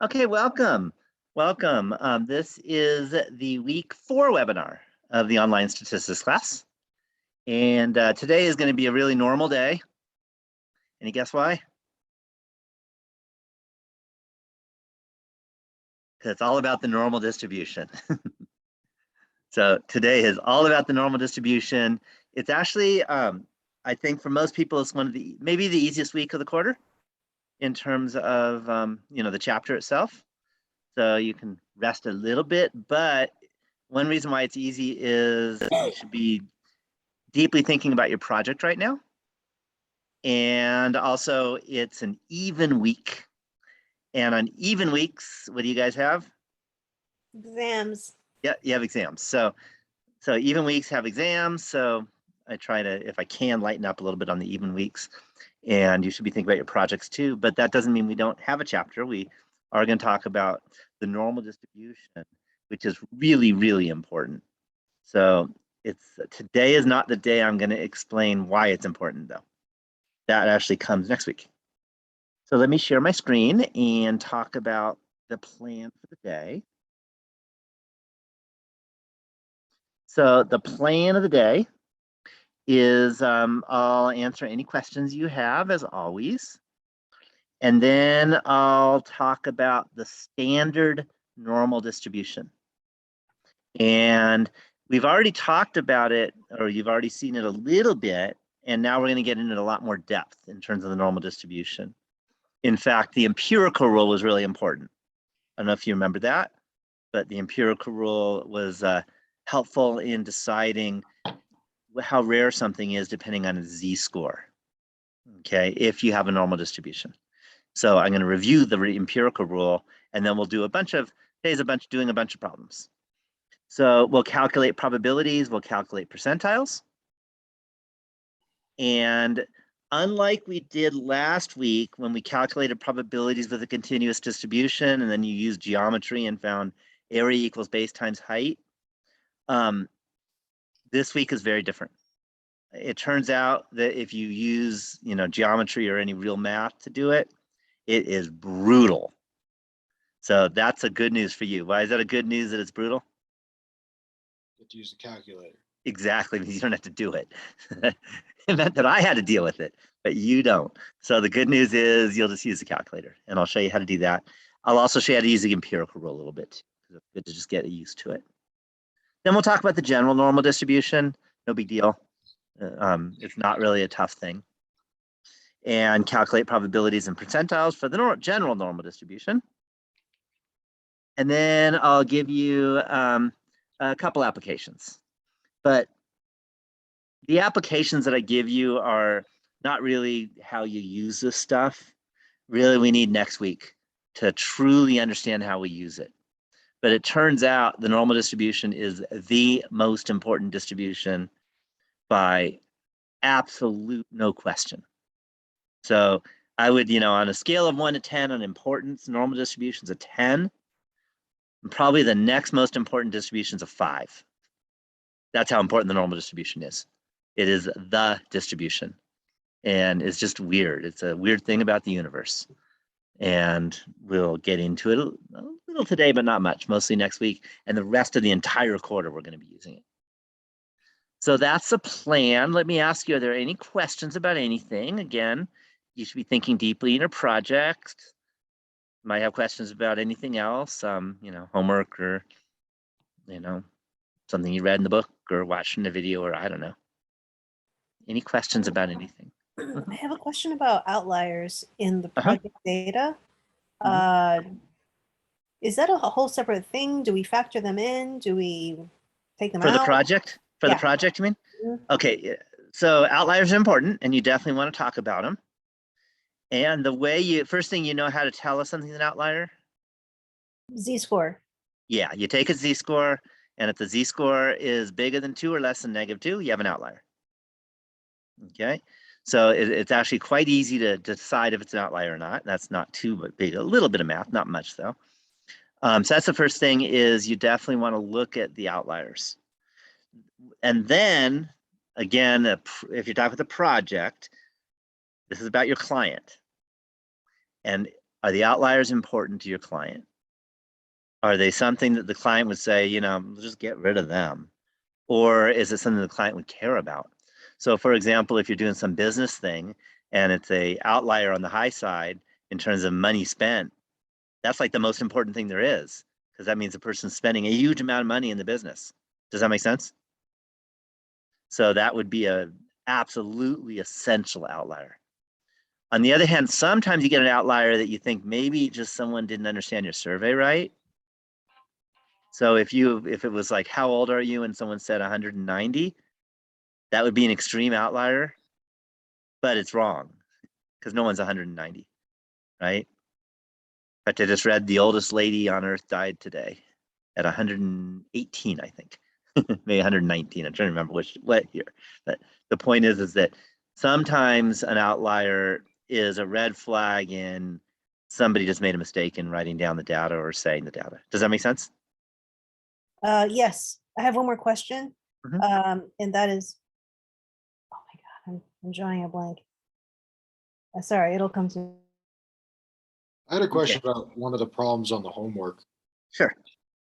Okay, welcome. Welcome. This is the week 4 webinar of the online statistics class. And today is going to be a really normal day. Any guess why? Because it's all about the normal distribution. So today is all about the normal distribution. It's actually, I think for most people, it's one of the, maybe the easiest week of the quarter in terms of, the chapter itself. So you can rest a little bit, but one reason why it's easy is you should be deeply thinking about your project right now. And also it's an even week. And on even weeks, what do you guys have? Exams. Yeah, you have exams. So even weeks have exams. So I try to, if I can, lighten up a little bit on the even weeks. And you should be thinking about your projects too, but that doesn't mean we don't have a chapter. We are going to talk about the normal distribution, which is really, really important. So today is not the day I'm going to explain why it's important though. That actually comes next week. So let me share my screen and talk about the plan for the day. So the plan of the day is I'll answer any questions you have as always. And then I'll talk about the standard normal distribution. And we've already talked about it, or you've already seen it a little bit, and now we're going to get into a lot more depth in terms of the normal distribution. In fact, the empirical rule was really important. I don't know if you remember that, but the empirical rule was helpful in deciding how rare something is depending on a z-score, okay, if you have a normal distribution. So I'm going to review the empirical rule, and then we'll do doing a bunch of problems. So we'll calculate probabilities, we'll calculate percentiles. And unlike we did last week when we calculated probabilities with a continuous distribution and then you used geometry and found area equals base times height, this week is very different. It turns out that if you use geometry or any real math to do it, it is brutal. So that's a good news for you. Why is that a good news that it's brutal? You have to use the calculator. Exactly, because you don't have to do it. It meant that I had to deal with it, but you don't. So the good news is you'll just use the calculator, and I'll show you how to do that. I'll also show you how to use the empirical rule a little bit. It's good to just get used to it. Then we'll talk about the general normal distribution. No big deal. It's not really a tough thing. And calculate probabilities and percentiles for the general normal distribution. And then I'll give you a couple applications. But the applications that I give you are not really how you use this stuff. Really, we need next week to truly understand how we use it. But it turns out the normal distribution is the most important distribution by absolute no question. So I would, on a scale of 1 to 10 on importance, normal distribution is a 10. And probably the next most important distribution is a 5. That's how important the normal distribution is. It is the distribution. And it's just weird. It's a weird thing about the universe. And we'll get into it a little today, but not much, mostly next week. And the rest of the entire quarter, we're going to be using it. So that's the plan. Let me ask you, are there any questions about anything? Again, you should be thinking deeply in your project. You might have questions about anything else, homework or, something you read in the book or watching the video, or I don't know. Any questions about anything? I have a question about outliers in the project data. Is that a whole separate thing? Do we factor them in? Do we take them out? For the project? For the project, you mean? Mm-hmm. Okay, so outliers are important, and you definitely want to talk about them. And the way first thing you know how to tell if something's an outlier? Z-score. Yeah, you take a z-score, and if the z-score is bigger than 2 or less than -2, you have an outlier. Okay, so it's actually quite easy to decide if it's an outlier or not. That's not too big, a little bit of math, not much though. So that's the first thing, is you definitely want to look at the outliers. And then, again, if you're talking with a project, this is about your client. And Are the outliers important to your client? Are they something that the client would say, just get rid of them? Or is it something the client would care about? So for example, if you're doing some business thing and it's a outlier on the high side in terms of money spent, that's like the most important thing there is, because that means the person's spending a huge amount of money in the business. Does that make sense? So that would be a absolutely essential outlier. On the other hand, sometimes you get an outlier that you think maybe just someone didn't understand your survey right. So if it was like, how old are you? And someone said 190, that would be an extreme outlier, but it's wrong because no one's 190, right? In fact, I just read the oldest lady on earth died today at 118, I think, maybe 119. I'm trying to remember what year. But the point is that sometimes an outlier is a red flag in somebody just made a mistake in writing down the data or saying the data. Does that make sense? Yes, I have one more question. And that is, oh my God, I'm drawing a blank. Sorry, it'll come to. I had a question about one of the problems on the homework. Sure.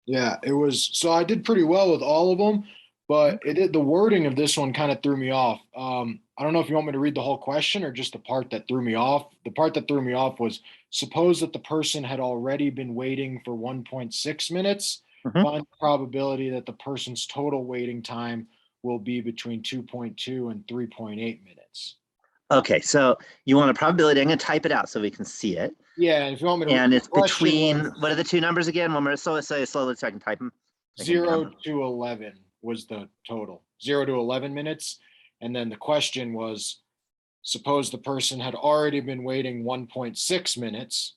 Yeah, it was, so I did pretty well with all of them, but the wording of this one kind of threw me off. I don't know if you want me to read the whole question or just the part that threw me off. The part that threw me off was, suppose that the person had already been waiting for 1.6 minutes. Find the probability that the person's total waiting time will be between 2.2 and 3.8 minutes. Okay, so you want a probability. I'm going to type it out so we can see it. Yeah, and if you want me to, and it's between, what are the two numbers again? One more, so say slowly so I can type them. 0 to 11 was the total, 0 to 11 minutes. And then the question was, suppose the person had already been waiting 1.6 minutes,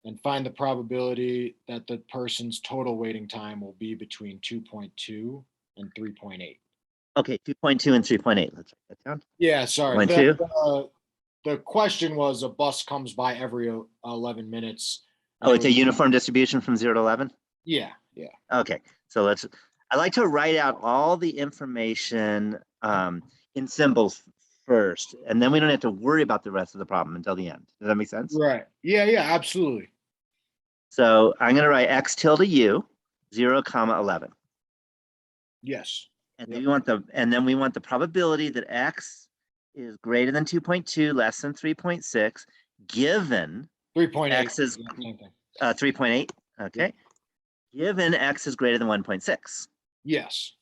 and find the probability that the person's total waiting time will be between 2.2 and 3.8. Okay, 2.2 and 3.8. Let's write that down. Yeah, sorry. 2.2. The question was, a bus comes by every 11 minutes. Oh, it's a uniform distribution from 0 to 11? Yeah. Okay, so I like to write out all the information in symbols first, and then we don't have to worry about the rest of the problem until the end. Does that make sense? Right. Yeah, absolutely. So I'm going to write x tilde u, 0, 11. Yes. And then we want the probability that x is greater than 2.2, less than 3.6, given 3.8. x is 3.8. Okay. Given x is greater than 1.6. Yes.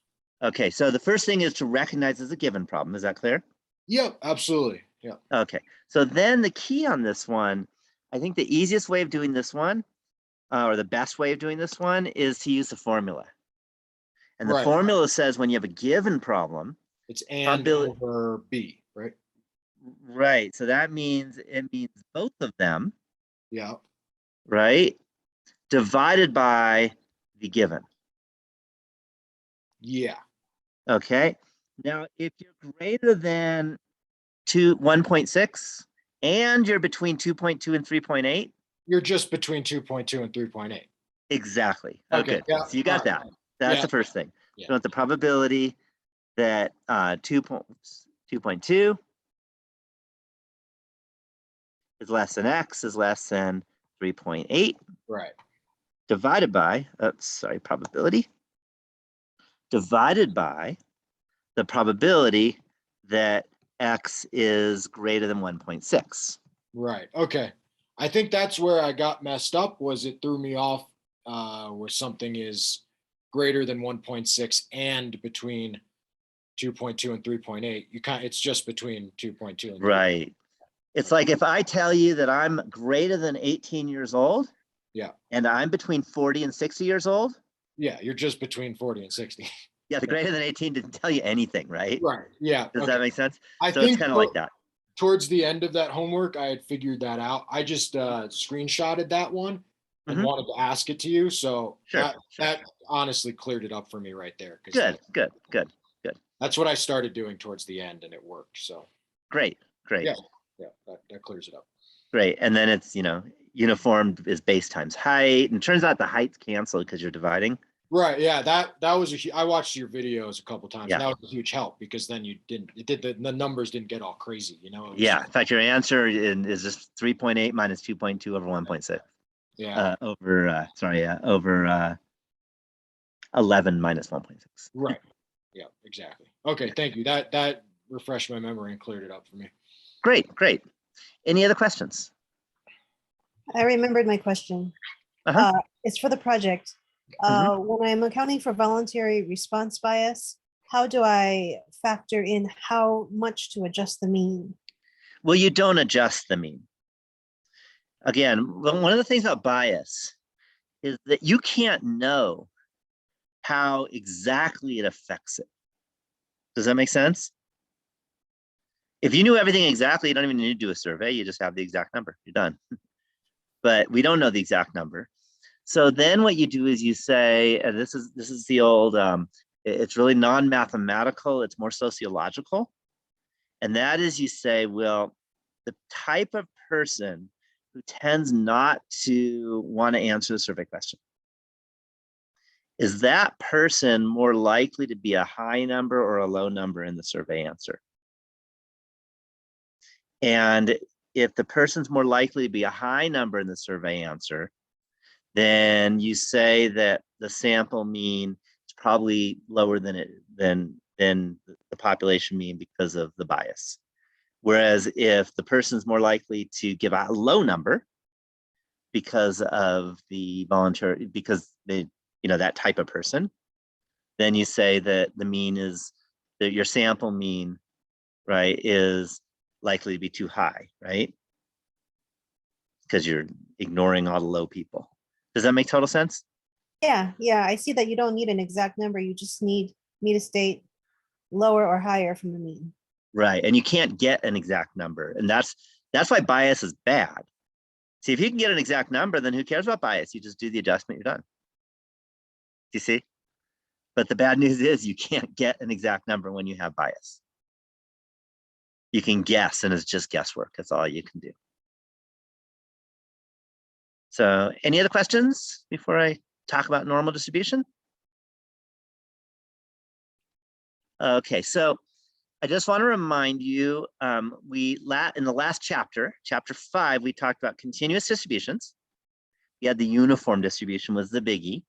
Okay, so the first thing is to recognize as a given problem. Is that clear? Yep, absolutely. Yeah. Okay, so then the key on this one, I think the easiest way of doing this one, or the best way of doing this one, is to use the formula. And the formula says when you have a given problem, it's and over b, right? Right, so that means it means both of them. Yeah. Right, divided by the given. Yeah. Okay, now if you're greater than 1.6 and you're between 2.2 and 3.8, you're just between 2.2 and 3.8. Exactly. Okay. Okay. Yeah. So you got that. That's the first thing. Yeah. So the probability that 2.2 is less than x is less than 3.8. Right. Divided by, probability divided by the probability that x is greater than 1.6. Right. Okay. I think that's where I got messed up, was it threw me off where something is greater than 1.6 and between 2.2 and 3.8. It's just between 2.2 and 3.8. Right. It's like if I tell you that I'm greater than 18 years old, yeah, and I'm between 40 and 60 years old. Yeah, you're just between 40 and 60. Yeah, the greater than 18 didn't tell you anything, right? Right. Yeah. Does that make sense? I so think it's kind of like that. Towards the end of that homework, I had figured that out. I just screenshotted that one and wanted to ask it to you. So that honestly cleared it up for me right there. Good. That's what I started doing towards the end, and it worked. So great. Yeah, that clears it up. Great. And then it's, uniform is base times height. And it turns out the height's canceled because you're dividing. Right. Yeah. That was I watched your videos a couple times. Yeah. And that was a huge help because then the numbers didn't get all crazy, you know? It was Yeah. just- In fact, your answer is just 3.8 minus 2.2 over 1.6. yeah. Over 11 minus 1.6. Right. Yeah, exactly. Okay. Thank you. That refreshed my memory and cleared it up for me. Great, great. Any other questions? I remembered my question. Uh-huh. It's for the project. When I'm accounting for voluntary response bias, how do I factor in how much to adjust the mean? Well, you don't adjust the mean. Again, one of the things about bias is that you can't know how exactly it affects it. Does that make sense? If you knew everything exactly, you don't even need to do a survey. You just have the exact number. You're done. But we don't know the exact number. So then what you do is you say, and this is the old, it's really non-mathematical, it's more sociological. And that is you say, well, the type of person who tends not to want to answer the survey question, is that person more likely to be a high number or a low number in the survey answer? And if the person's more likely to be a high number in the survey answer, then you say that the sample mean is probably lower than the population mean because of the bias. Whereas if the person's more likely to give a low number because of the voluntary, because they, that type of person, then you say that the mean is that your sample mean, right, is likely to be too high, right? Because you're ignoring all the low people. Does that make total sense? Yeah, I see that you don't need an exact number. You just need me to state lower or higher from the mean. Right. And you can't get an exact number. And that's why bias is bad. See, if you can get an exact number, then who cares about bias? You just do the adjustment, you're done. Do you see? But the bad news is you can't get an exact number when you have bias. You can guess, and it's just guesswork. That's all you can do. So any other questions before I talk about normal distribution? Okay, so I just want to remind you, in the last chapter, chapter 5, we talked about continuous distributions. We had the uniform distribution was the biggie.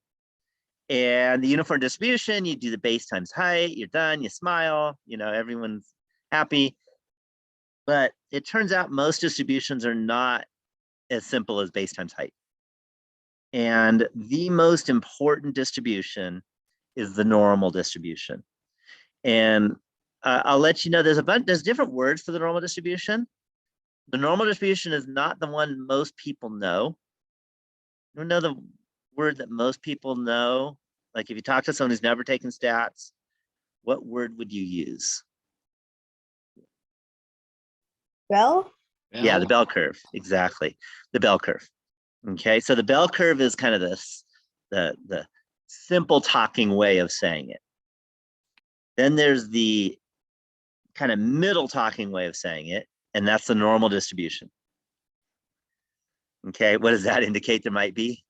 And the uniform distribution, you do the base times height, you're done, you smile, everyone's happy. But it turns out most distributions are not as simple as base times height. And the most important distribution is the normal distribution. And I'll let you know there's different words for the normal distribution. The normal distribution is not the one most people know. You know the word that most people know? Like if you talk to someone who's never taken stats, what word would you use? Bell? Yeah, the bell curve. Exactly. The bell curve. Okay, so the bell curve is kind of the simple talking way of saying it. Then there's the kind of middle talking way of saying it, and that's the normal distribution. Okay, what does that indicate there might be?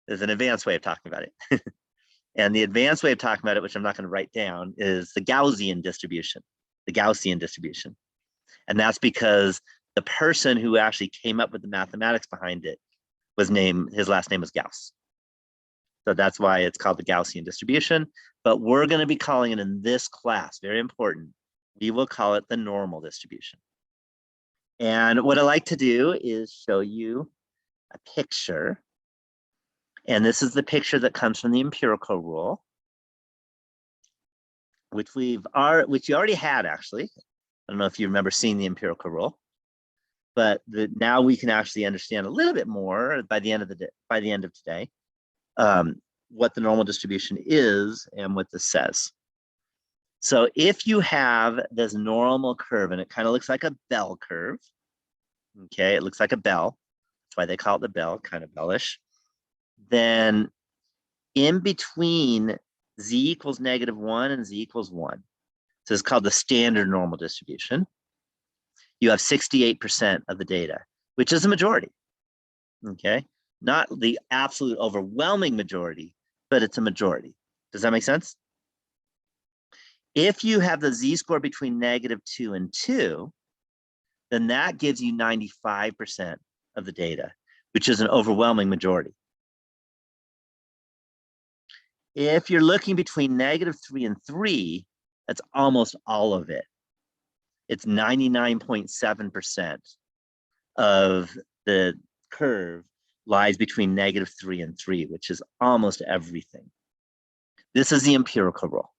There's an advanced way of talking about it. And the advanced way of talking about it, which I'm not going to write down, is the Gaussian distribution, And that's because the person who actually came up with the mathematics behind it his last name was Gauss. So that's why it's called the Gaussian distribution. But we're going to be calling it in this class, very important, we will call it the normal distribution. And what I like to do is show you a picture. And this is the picture that comes from the empirical rule, which you already had, actually. I don't know if you remember seeing the empirical rule, but now we can actually understand a little bit more by the end of today, what the normal distribution is and what this says. So if you have this normal curve, and it kind of looks like a bell curve, okay, it looks like a bell. That's why they call it the bell, kind of bellish. Then in between z equals -1 and z equals 1, so it's called the standard normal distribution, you have 68% of the data, which is a majority, okay? Not the absolute overwhelming majority, but it's a majority. Does that make sense? If you have the z-score between -2 and 2, then that gives you 95% of the data, which is an overwhelming majority. If you're looking between -3 and 3, that's almost all of it. It's 99.7% of the curve lies between -3 and 3, which is almost everything. This is the empirical rule.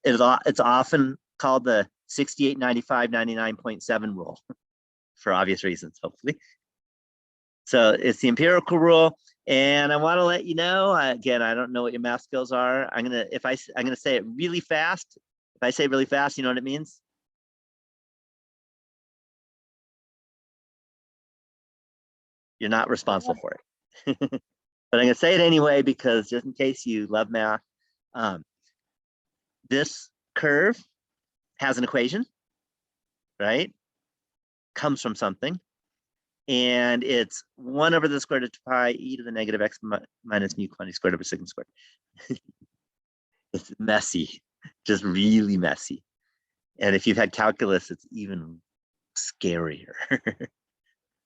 It's often called the 68, 95, 99.7 rule for obvious reasons, hopefully. So it's the empirical rule. And I want to let you know, again, I don't know what your math skills are. I'm going to say it really fast. If I say really fast, you know what it means? You're not responsible for it. But I'm going to say it anyway, because just in case you love math, this curve has an equation, right? Comes from something. And it's 1 over the square root of pi e to the negative x minus mu quantity squared over sigma squared. It's messy, just really messy. And if you've had calculus, it's even scarier.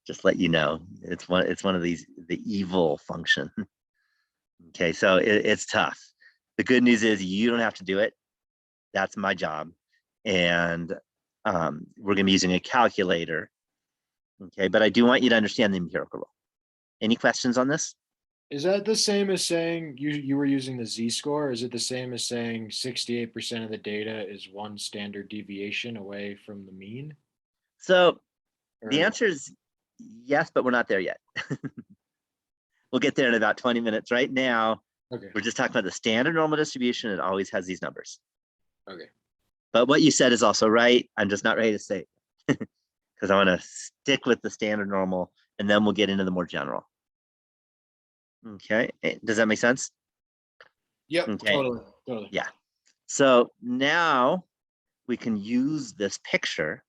Just let you know, it's one of these, the evil function. Okay, so it's tough. The good news is you don't have to do it. That's my job. And we're gonna be using a calculator. Okay, but I do want you to understand the empirical rule. Any questions on this? Is that the same as saying you were using the z-score? Is it the same as saying 68% of the data is 1 standard deviation away from the mean? So Or- the answer is yes, but we're not there yet. We'll get there in about 20 minutes. Right now, Okay. we're just talking about the standard normal distribution. It always has these numbers. Okay. But what you said is also right. I'm just not ready to say it because I want to stick with the standard normal, and then we'll get into the more general. Okay, does that make sense? Yep. Okay. Totally. Yeah. So now we can use this picture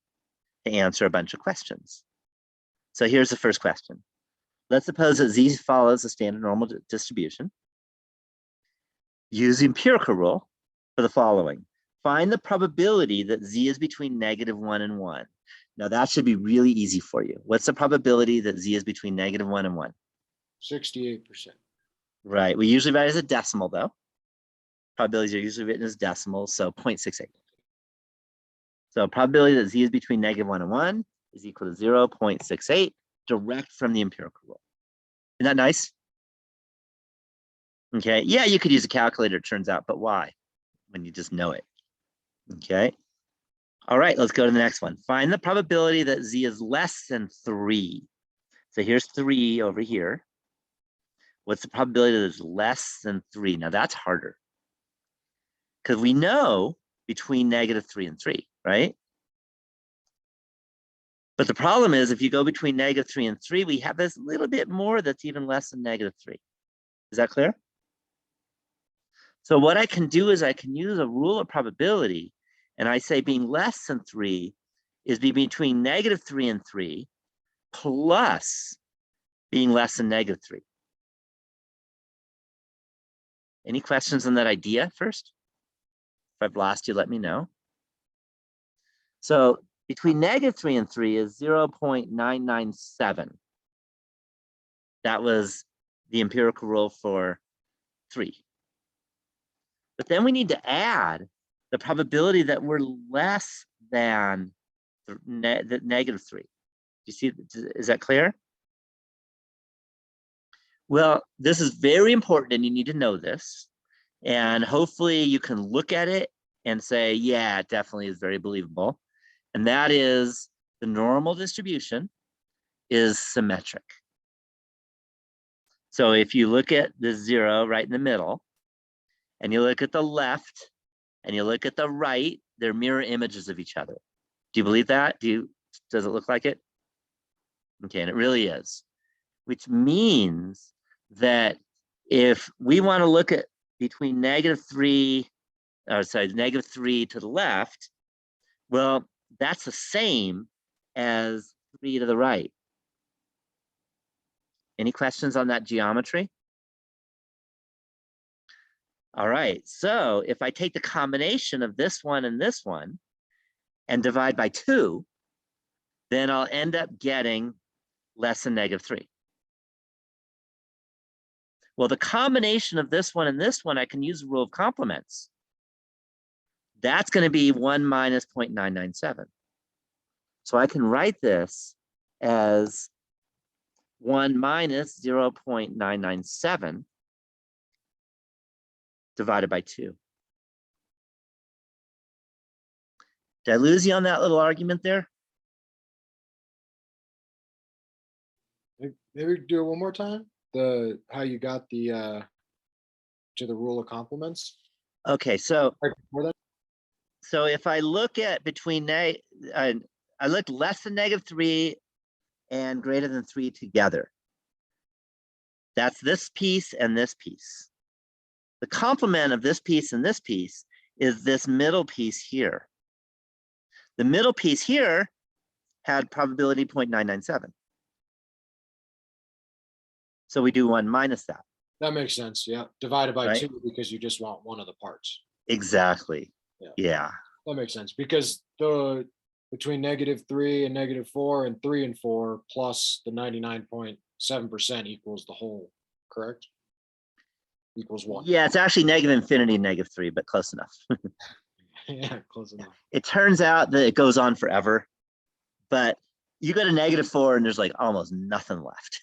to answer a bunch of questions. So here's the first question. Let's suppose that z follows the standard normal distribution. Use the empirical rule for the following. Find the probability that z is between -1 and 1. Now that should be really easy for you. What's the probability that z is between -1 and 1? 68%. Right, we usually write it as a decimal though. Probabilities are usually written as decimals, so 0.68. So probability that z is between -1 and 1 is equal to 0.68, direct from the empirical rule. Isn't that nice? Okay, yeah, you could use a calculator, it turns out, but why? When you just know it. Okay. All right, let's go to the next one. Find the probability that z is less than 3. So here's 3 over here. What's the probability that it's less than 3? Now that's harder. Because we know between -3 and 3, right? But the problem is if you go between -3 and 3, we have this little bit more that's even less than -3. Is that clear? So what I can do is I can use a rule of probability, and I say being less than 3 is between -3 and 3 plus being less than -3. Any questions on that idea first? If I've lost you, let me know. So between -3 and 3 is 0.997. That was the empirical rule for 3. But then we need to add the probability that we're less than the -3. Do you see, is that clear? Well, this is very important and you need to know this. And hopefully you can look at it and say, yeah, it definitely is very believable. And that is the normal distribution is symmetric. So if you look at the 0 right in the middle, and you look at the left, and you look at the right, they're mirror images of each other. Do you believe that? Does it look like it? Okay, and it really is. Which means that if we want to look at between -3 to the left, well, that's the same as 3 to the right. Any questions on that geometry? All right, so if I take the combination of this one and divide by 2, then I'll end up getting less than -3. Well, the combination of this one and this one, I can use the rule of complements. That's going to be 1 minus 0.997. So I can write this as 1 minus 0.997 divided by 2. Did I lose you on that little argument there? Maybe do it one more time. How you got the to the rule of complements. Okay, so Right before that? so if I look at I look less than -3 and greater than 3 together. That's this piece and this piece. The complement of this piece and this piece is this middle piece here. The middle piece here had probability 0.997. So we do 1 minus that. That makes sense. Yeah, divided by Right. 2 because you just want one of the parts. Exactly. Yeah. Yeah. That makes sense because between -3 and -4 and 3 and 4 plus the 99.7% equals the whole, correct? Equals 1. Yeah, it's actually -infinity and -3, but close enough. Yeah, close enough. It turns out that it goes on forever, but you go to -4 and there's like almost nothing left.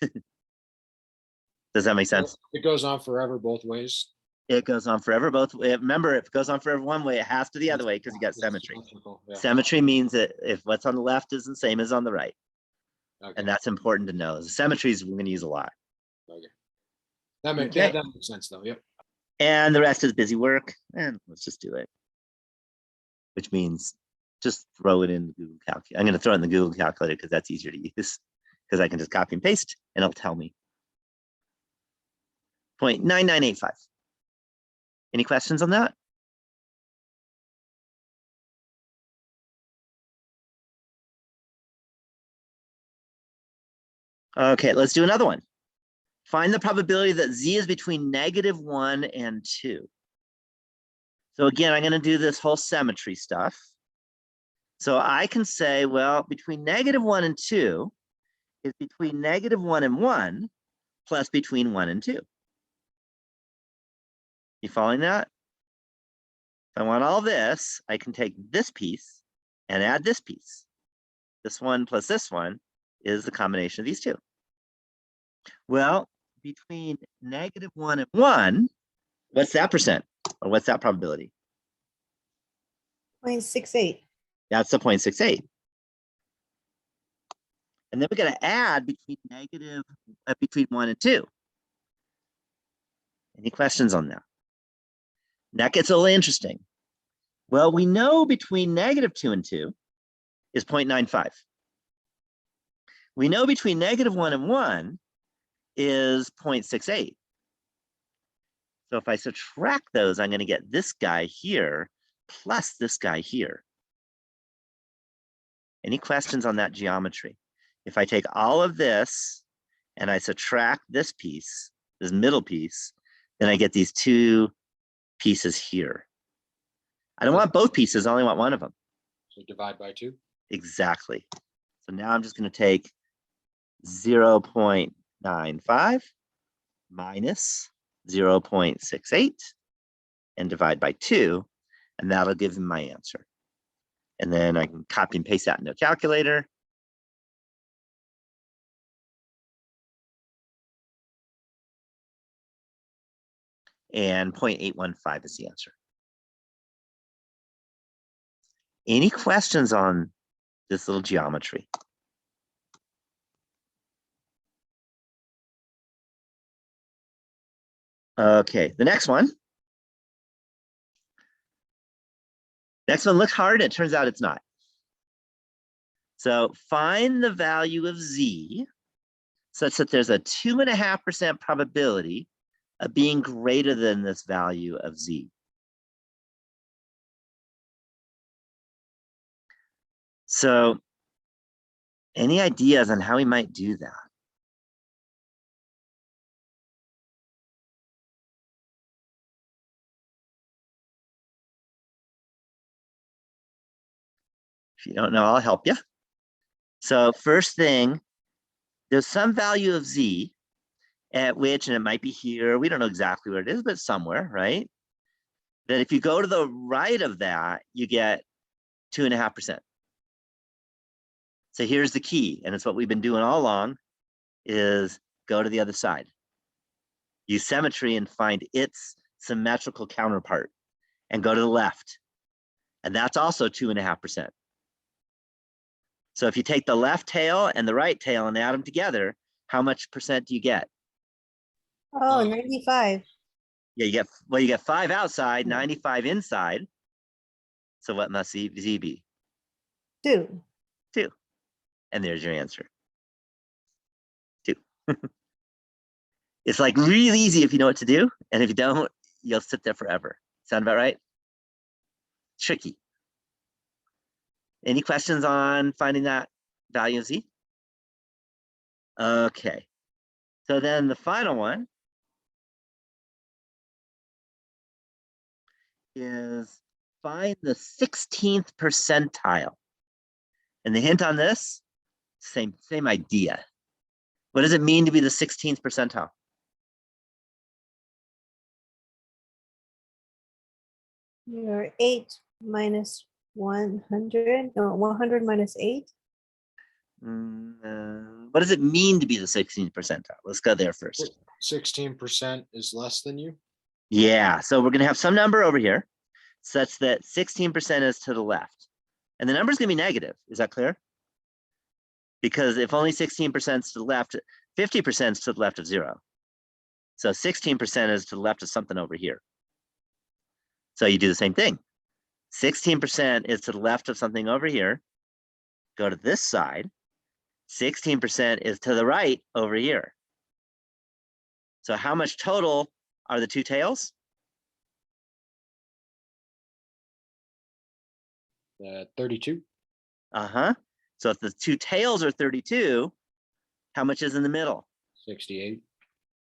Does that make sense? It goes on forever both ways. It goes on forever both ways. Remember, if it goes on forever one way, it has to the other way because you got It's symmetry. symmetrical, yeah. Symmetry means that if what's on the left is the same as on the right, Okay, and that's important to know. The symmetries we're going to use a lot. okay. That makes Okay. that makes sense though. Yep. And the rest is busy work, and let's just do it. Which means just throw it in the Google Calculator. I'm going to throw it in the Google Calculator because that's easier to use because I can just copy and paste and it'll tell me. 0.9985. Any questions on that? Okay, let's do another one. Find the probability that z is between -1 and 2. So again, I'm going to do this whole symmetry stuff. So I can say, well, between -1 and 2 is between -1 and 1 plus between 1 and 2. You following that? If I want all this, I can take this piece and add this piece. This one plus this one is the combination of these two. Well, between -1 and 1, what's that percent? Or what's that probability? 0.68. That's the 0.68. And then we got to add between between 1 and 2. Any questions on that? That gets a little interesting. Well, we know between -2 and 2 is 0.95. We know between -1 and 1 is 0.68. So if I subtract those, I'm going to get this guy here plus this guy here. Any questions on that geometry? If I take all of this and I subtract this piece, this middle piece, then I get these two pieces here. I don't want both pieces, I only want one of them. So divide by 2. Exactly. So now I'm just going to take 0.95 minus 0.68 and divide by 2, and that'll give me my answer. And then I can copy and paste that into a calculator. And 0.815 is the answer. Any questions on this little geometry? Okay, the next one. Next one looks hard, it turns out it's not. So find the value of z such that there's a 2.5% probability of being greater than this value of z. So any ideas on how we might do that? you don't know, I'll help you. So first thing, there's some value of z at which, and it might be here, we don't know exactly where it is, but somewhere, right? That if you go to the right of that, you get 2.5%. So here's the key, and it's what we've been doing all along, is go to the other side. Use symmetry and find its symmetrical counterpart and go to the left. And that's also 2.5%. So if you take the left tail and the right tail and add them together, how much percent do you get? Oh, 95. Yeah, you get 5 outside, 95 inside. So what must z be? 2. 2. And there's your answer. 2. It's like really easy if you know what to do. And if you don't, you'll sit there forever. Sound about right? Tricky. Any questions on finding that value of z? Okay. So then the final one is find the 16th percentile. And the hint on this, same idea. What does it mean to be the 16th percentile? You're 8 minus 100. No, 100 minus 8. What does it mean to be the 16th percentile? Let's go there first. 16% is less than you. Yeah, so we're going to have some number over here such that 16% is to the left. And the number is going to be negative. Is that clear? Because if only 16% is to the left, 50% is to the left of 0. So 16% is to the left of something over here. So you do the same thing. 16% is to the left of something over here. Go to this side. 16% is to the right over here. So how much total are the two tails? 32. Uh-huh. So if the two tails are 32, how much is in the middle? 68.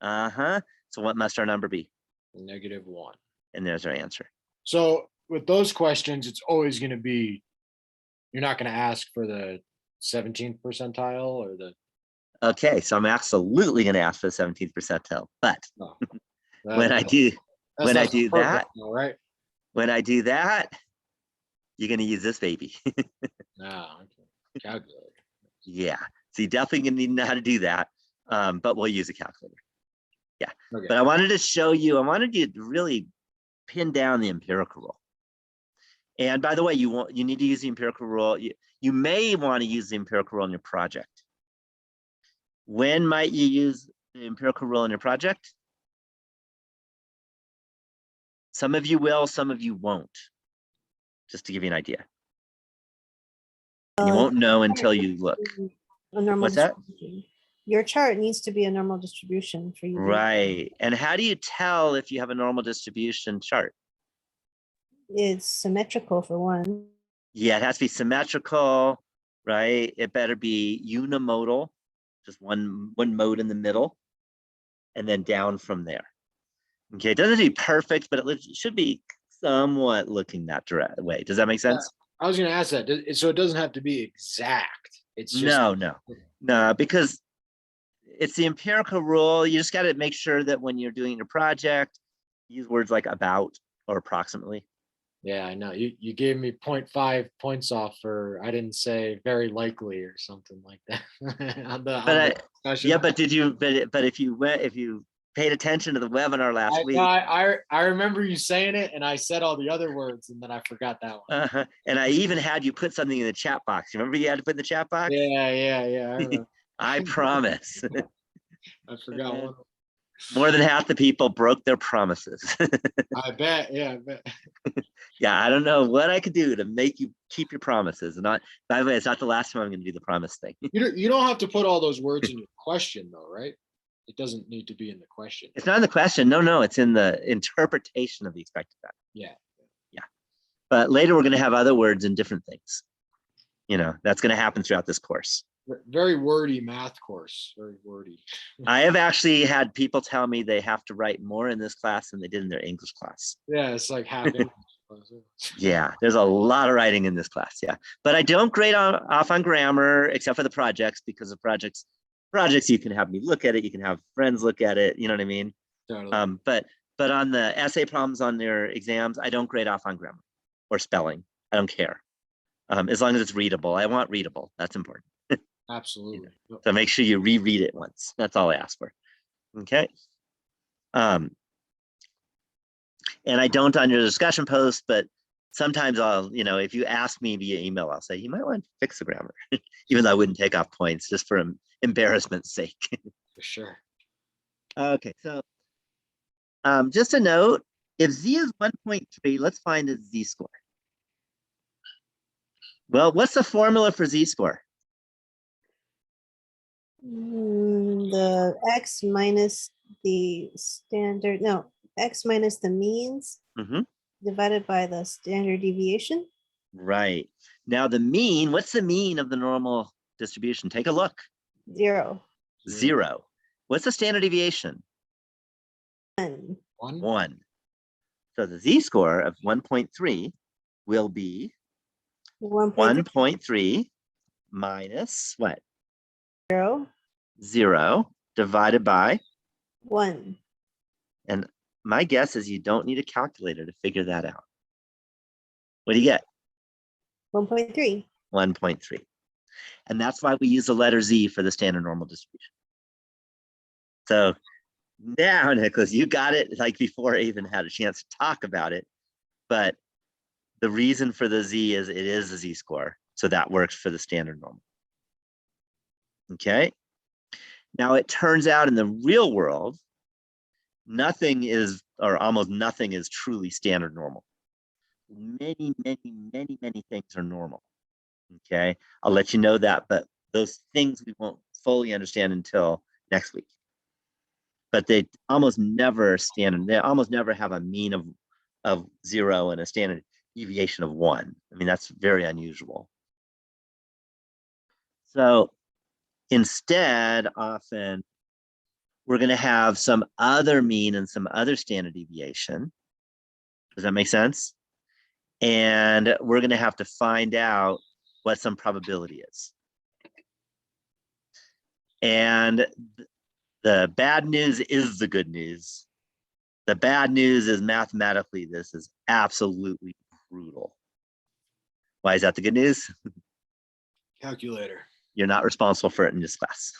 Uh-huh. So what must our number be? -1. And there's our answer. So with those questions, it's always going to be, you're not going to ask for the 17th percentile or the. Okay, so I'm absolutely going to ask for the 17th percentile, but No, when I do that, all right. when I do that, you're going to use this baby. Ah, okay. Calculator. Yeah, so you definitely going to need to know how to do that, but we'll use a calculator. Yeah, Okay. but I wanted to show you, I wanted you to really pin down the empirical rule. And by the way, you need to use the empirical rule. You may want to use the empirical rule in your project. When might you use the empirical rule in your project? Some of you will, some of you won't. Just to give you an idea. And you won't know until you look. A normal What's that? distribution. Your chart needs to be a normal distribution for you. Right. And how do you tell if you have a normal distribution chart? It's symmetrical for one. Yeah, it has to be symmetrical, right? It better be unimodal, just one mode in the middle, and then down from there. Okay, it doesn't have to be perfect, but it should be somewhat looking that way. Does that make sense? I was going to ask that. So it doesn't have to be exact. It's just no, because it's the empirical rule. You just got to make sure that when you're doing your project, use words like about or approximately. Yeah, I know. You gave me 0.5 points off for I didn't say very likely or something like that. But did you? But if you paid attention to the webinar last week, I remember you saying it, and I said all the other words, and then I forgot that one. And I even had you put something in the chat box. You remember you had to put in the chat box? Yeah. I promise. I forgot one. More than half the people broke their promises. I bet. Yeah, I bet. Yeah, I don't know what I could do to make you keep your promises. And not, by the way, it's not the last time I'm going to do the promise thing. You don't have to put all those words in your question, though, right? It doesn't need to be in the question. It's not in the question. No, it's in the interpretation of the expected value. Yeah. But later we're going to have other words in different things. That's going to happen throughout this course. Very wordy math course. Very wordy. I have actually had people tell me they have to write more in this class than they did in their English class. Yeah, it's like half English. Yeah, there's a lot of writing in this class. Yeah, but I don't grade off on grammar except for the projects, because the projects you can have me look at it, you can have friends look at it. You know what I mean? Totally. But on the essay problems on their exams, I don't grade off on grammar or spelling. I don't care. As long as it's readable. I want readable. That's important. Absolutely. So make sure you reread it once. That's all I ask for. Okay. And I don't on your discussion post, but sometimes I'll, if you ask me via email, I'll say, you might want to fix the grammar, even though I wouldn't take off points just for embarrassment's sake. For sure. Okay, so just a note, if Z is 1.3, let's find its Z-score. Well, what's the formula for Z-score? The X minus the standard, no, X minus the means Mm-hmm. divided by the standard deviation. Right. Now the mean, what's the mean of the normal distribution? Take a look. 0. 0. What's the standard deviation? 1. 1. So the Z-score of 1.3 will be 1.3 minus what? 0. 0 divided by 1. And my guess is you don't need a calculator to figure that out. What do you get? 1.3. 1.3. And that's why we use the letter Z for the standard normal distribution. So now, Nicholas, you got it like before I even had a chance to talk about it. But the reason for the Z is it is a Z-score. So that works for the standard normal. Okay. Now it turns out in the real world, nothing is, or almost nothing is truly standard normal. Many things are normal. Okay, I'll let you know that, but those things we won't fully understand until next week. But they almost never they almost never have a mean of 0 and a standard deviation of 1. I mean, that's very unusual. So instead, often we're going to have some other mean and some other standard deviation. Does that make sense? And we're going to have to find out what some probability is. And the bad news is the good news. The bad news is mathematically, this is absolutely brutal. Why is that the good news? Calculator. You're not responsible for it in this class.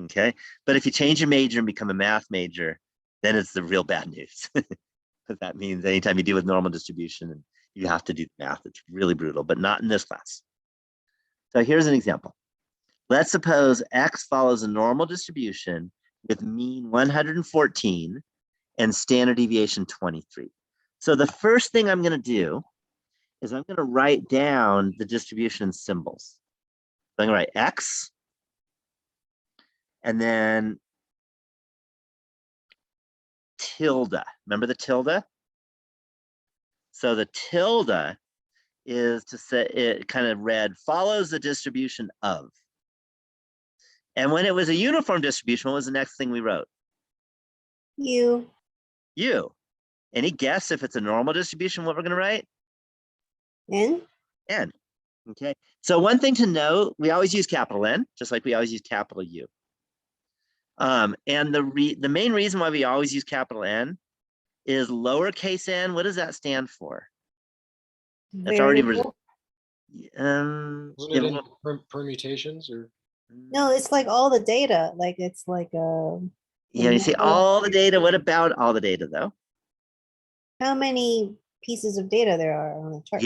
Okay. But if you change your major and become a math major, then it's the real bad news. Because that means anytime you deal with normal distribution and you have to do math, it's really brutal, but not in this class. So here's an example. Let's suppose X follows a normal distribution with mean 114 and standard deviation 23. So the first thing I'm going to do is I'm going to write down the distribution symbols. So I'm going to write X, and then tilde. Remember the tilde? So the tilde is to say, it kind of read, follows the distribution of. And when it was a uniform distribution, what was the next thing we wrote? U. Any guess if it's a normal distribution, what we're going to write? N. N. Okay. So one thing to note, we always use capital N, just like we always use capital U. And the main reason why we always use capital N is lowercase n. What does that stand for? That's already Variable. Wasn't it in permutations or? No, it's like all the data. Like it's like Yeah, you see all the data. What about all the data though? how many pieces of data there are on the chart.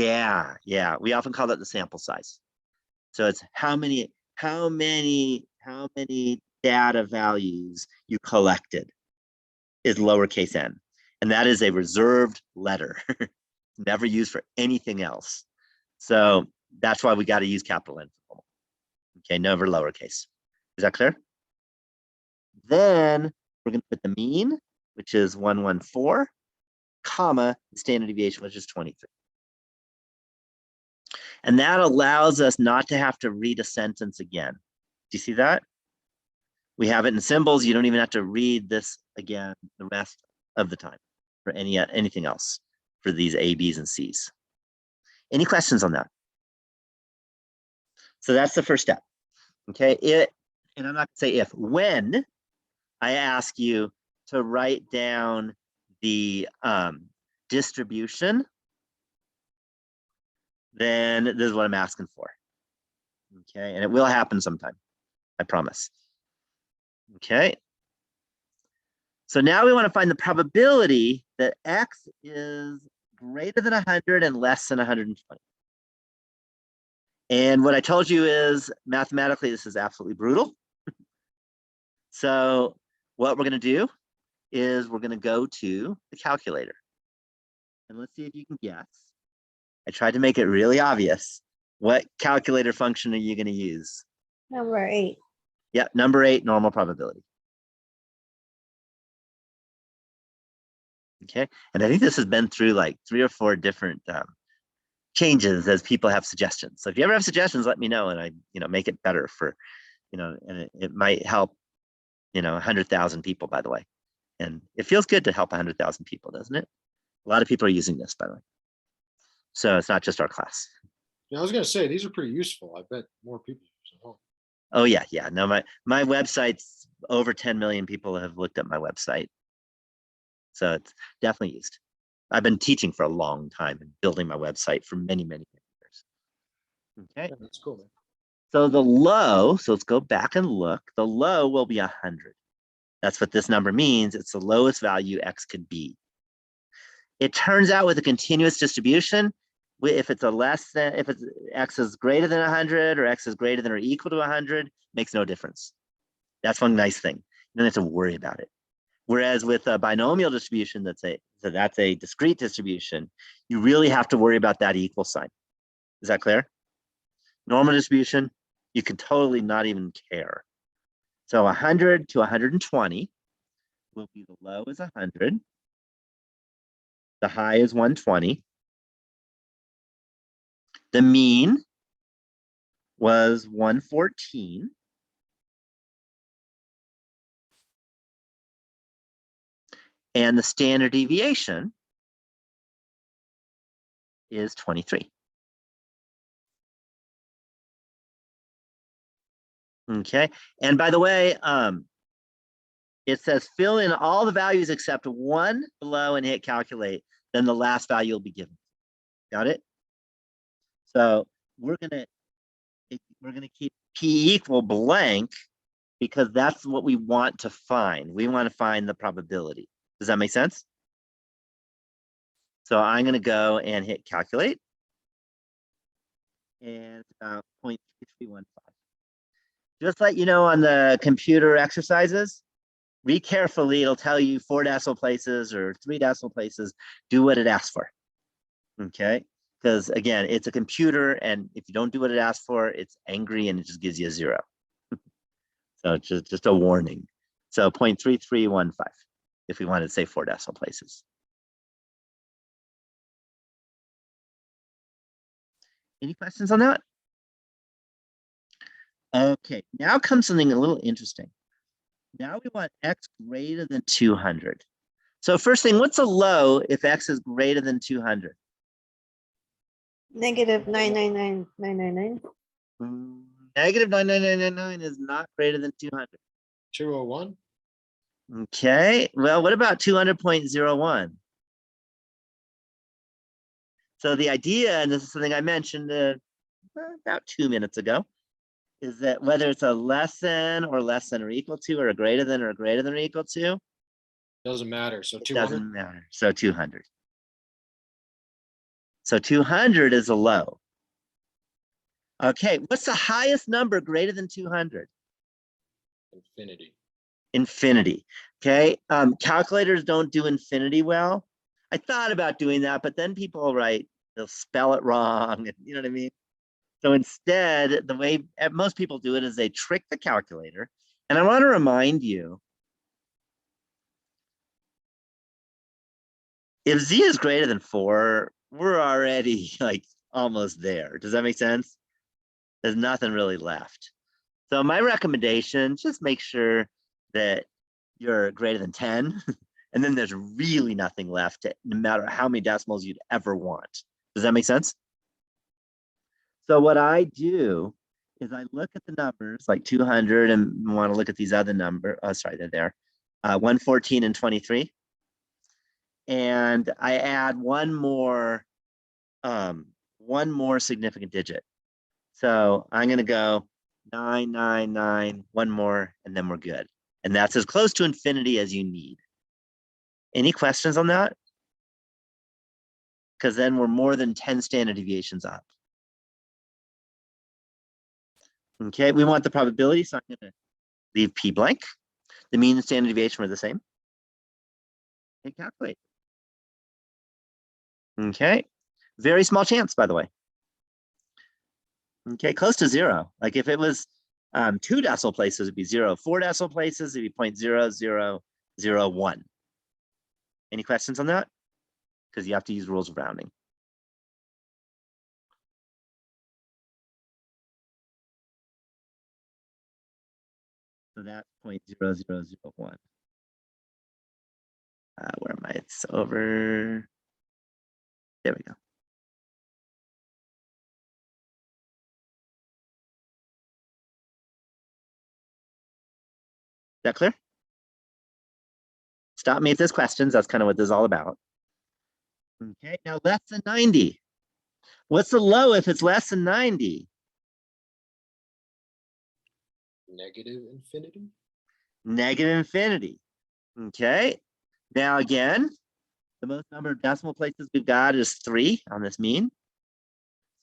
Yeah. We often call that the sample size. So it's how many data values you collected is lowercase n. And that is a reserved letter, never used for anything else. So that's why we got to use capital N. Okay, never lowercase. Is that clear? Then we're going to put the mean, which is 114, comma, the standard deviation, which is 23. And that allows us not to have to read a sentence again. Do you see that? We have it in symbols. You don't even have to read this again the rest of the time for anything else. for these A, B's, and C's. Any questions on that? So that's the first step. Okay, and I'm not gonna say if, when I ask you to write down the distribution, then this is what I'm asking for. Okay, and it will happen sometime, I promise. Okay. So now we want to find the probability that X is greater than 100 and less than 120. And what I told you is mathematically, this is absolutely brutal. So what we're going to do is we're going to go to the calculator. And let's see if you can guess. I tried to make it really obvious. What calculator function are you going to use? Number 8. Yeah, number 8, normal probability. Okay, and I think this has been through like 3 or 4 different changes as people have suggestions. So if you ever have suggestions, let me know, and I, make it better for, and it might help, 100,000 people, by the way. And it feels good to help 100,000 people, doesn't it? A lot of people are using this, by the way. So it's not just our class. Yeah, I was gonna say, these are pretty useful. I bet more people use them. Oh yeah, yeah. No, my website's over 10 million people have looked at my website. So it's definitely used. I've been teaching for a long time and building my website for many, many years. Okay. Yeah, that's cool, man. So the low, so let's go back and look. The low will be 100. That's what this number means. It's the lowest value X could be. It turns out with a continuous distribution, if it's if it's X is greater than 100 or X is greater than or equal to 100, makes no difference. That's one nice thing. You don't have to worry about it. Whereas with a binomial distribution, that's a discrete distribution, you really have to worry about that equal sign. Is that clear? Normal distribution, you can totally not even care. So 100 to 120 will be the low is 100. The high is 120. The mean was 114. And the standard deviation is 23. Okay, and by the way, it says fill in all the values except one below and hit calculate, then the last value will be given. Got it? So we're gonna keep P equal blank because that's what we want to find. We want to find the probability. Does that make sense? So I'm going to go and hit calculate. And it's about 0.3315. Just like, on the computer exercises, read carefully. It'll tell you 4 decimal places or 3 decimal places. Do what it asks for. Okay? Because again, it's a computer, and if you don't do what it asks for, it's angry and it just gives you a 0. So just a warning. So 0.3315. If we wanted to say 4 decimal places. Any questions on that? Okay, now comes something a little interesting. Now we want X greater than 200. So first thing, what's a low if X is greater than 200? Negative 999,999. Negative 99999 is not greater than 200. 201. Okay, well, what about 200.01? So the idea, and this is something I mentioned about 2 minutes ago, is that whether it's a less than or equal to, or a greater than or equal to, Doesn't matter. So it 200. doesn't matter. So 200. So 200 is a low. Okay, what's the highest number greater than 200? Infinity. Infinity. Okay, calculators don't do infinity well. I thought about doing that, but then people they'll spell it wrong. You know what I mean? So instead, the way most people do it is they trick the calculator. And I want to remind you, if Z is greater than 4, we're already almost there. Does that make sense? There's nothing really left. So my recommendation, just make sure that you're greater than 10. And And then there's really nothing left, no matter how many decimals you'd ever want. Does that make sense? So what I do is I look at the numbers like 200 and want to look at these other numbers. Oh, sorry, they're there. 114 and 23. And I add one more significant digit. So I'm going to go 999, one more, and then we're good. And that's as close to infinity as you need. Any questions on that? Because then we're more than 10 standard deviations up. Okay, we want the probability, so I'm going to leave P blank. The mean and standard deviation were the same. Okay, calculate. Okay, very small chance, by the way. Okay, close to zero. Like if it was 2 decimal places, it'd be 0. 4 decimal places, it'd be 0.0001. Any questions on that? Because you have to use rules of rounding. So that's 0.0001. Where am I? It's over. There we go. Is that clear? Stop me if there's questions. That's kind of what this is all about. Okay, now less than 90. What's the low if it's less than 90? Negative infinity. Negative infinity. Okay. Now again, the most number of decimal places we've got is 3 on this mean.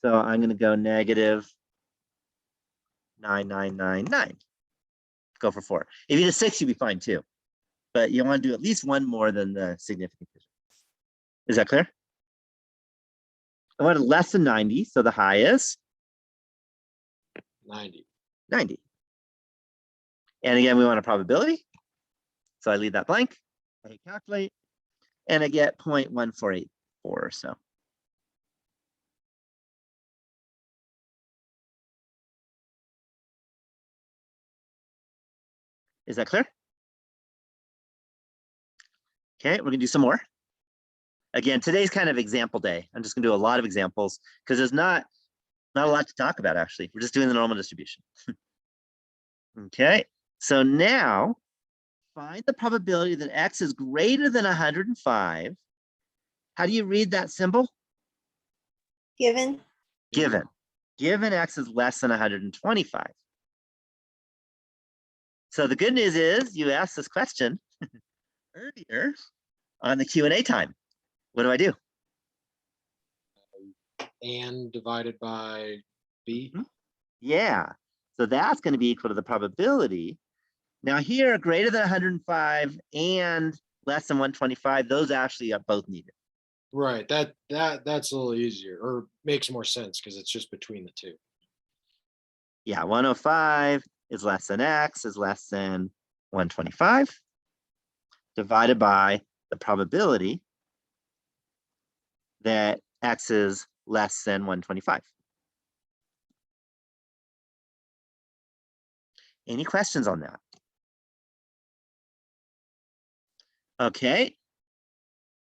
So I'm going to go negative 9999. Go for 4. If you did 6, you'd be fine too. But you want to do at least one more than the significant digit. Is that clear? I wanted less than 90, so the high is 90. 90. And again, we want a probability. So I leave that blank. I hit calculate, and I get 0.1484 or so. Is that clear? Okay, we're gonna do some more. Again, today's kind of example day. I'm just gonna do a lot of examples because there's not a lot to talk about actually. We're just doing the normal distribution. Okay, so now find the probability that x is greater than 105. How do you read that symbol? Given. Given. Given x is less than 125. So the good news is you asked this question earlier on the Q&A time. What do I do? And divided by b. Yeah, so that's going to be equal to the probability. Now here, greater than 105 and less than 125, those actually are both needed. Right. That's a little easier, or makes more sense because it's just between the two. Yeah, 105 is less than x is less than 125 divided by the probability that x is less than 125. Any questions on that? Okay.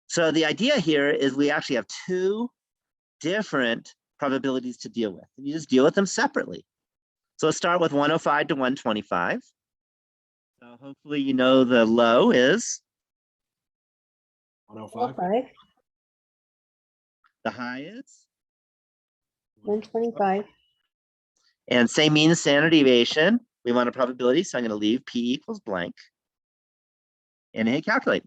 So the idea here is we actually have 2 different probabilities to deal with. And you just deal with them separately. So let's start with 105 to 125. So hopefully you know the low is 105. 5, the high is, 125. and same mean standard deviation. We want a probability, so I'm going to leave P equals blank and hit calculate.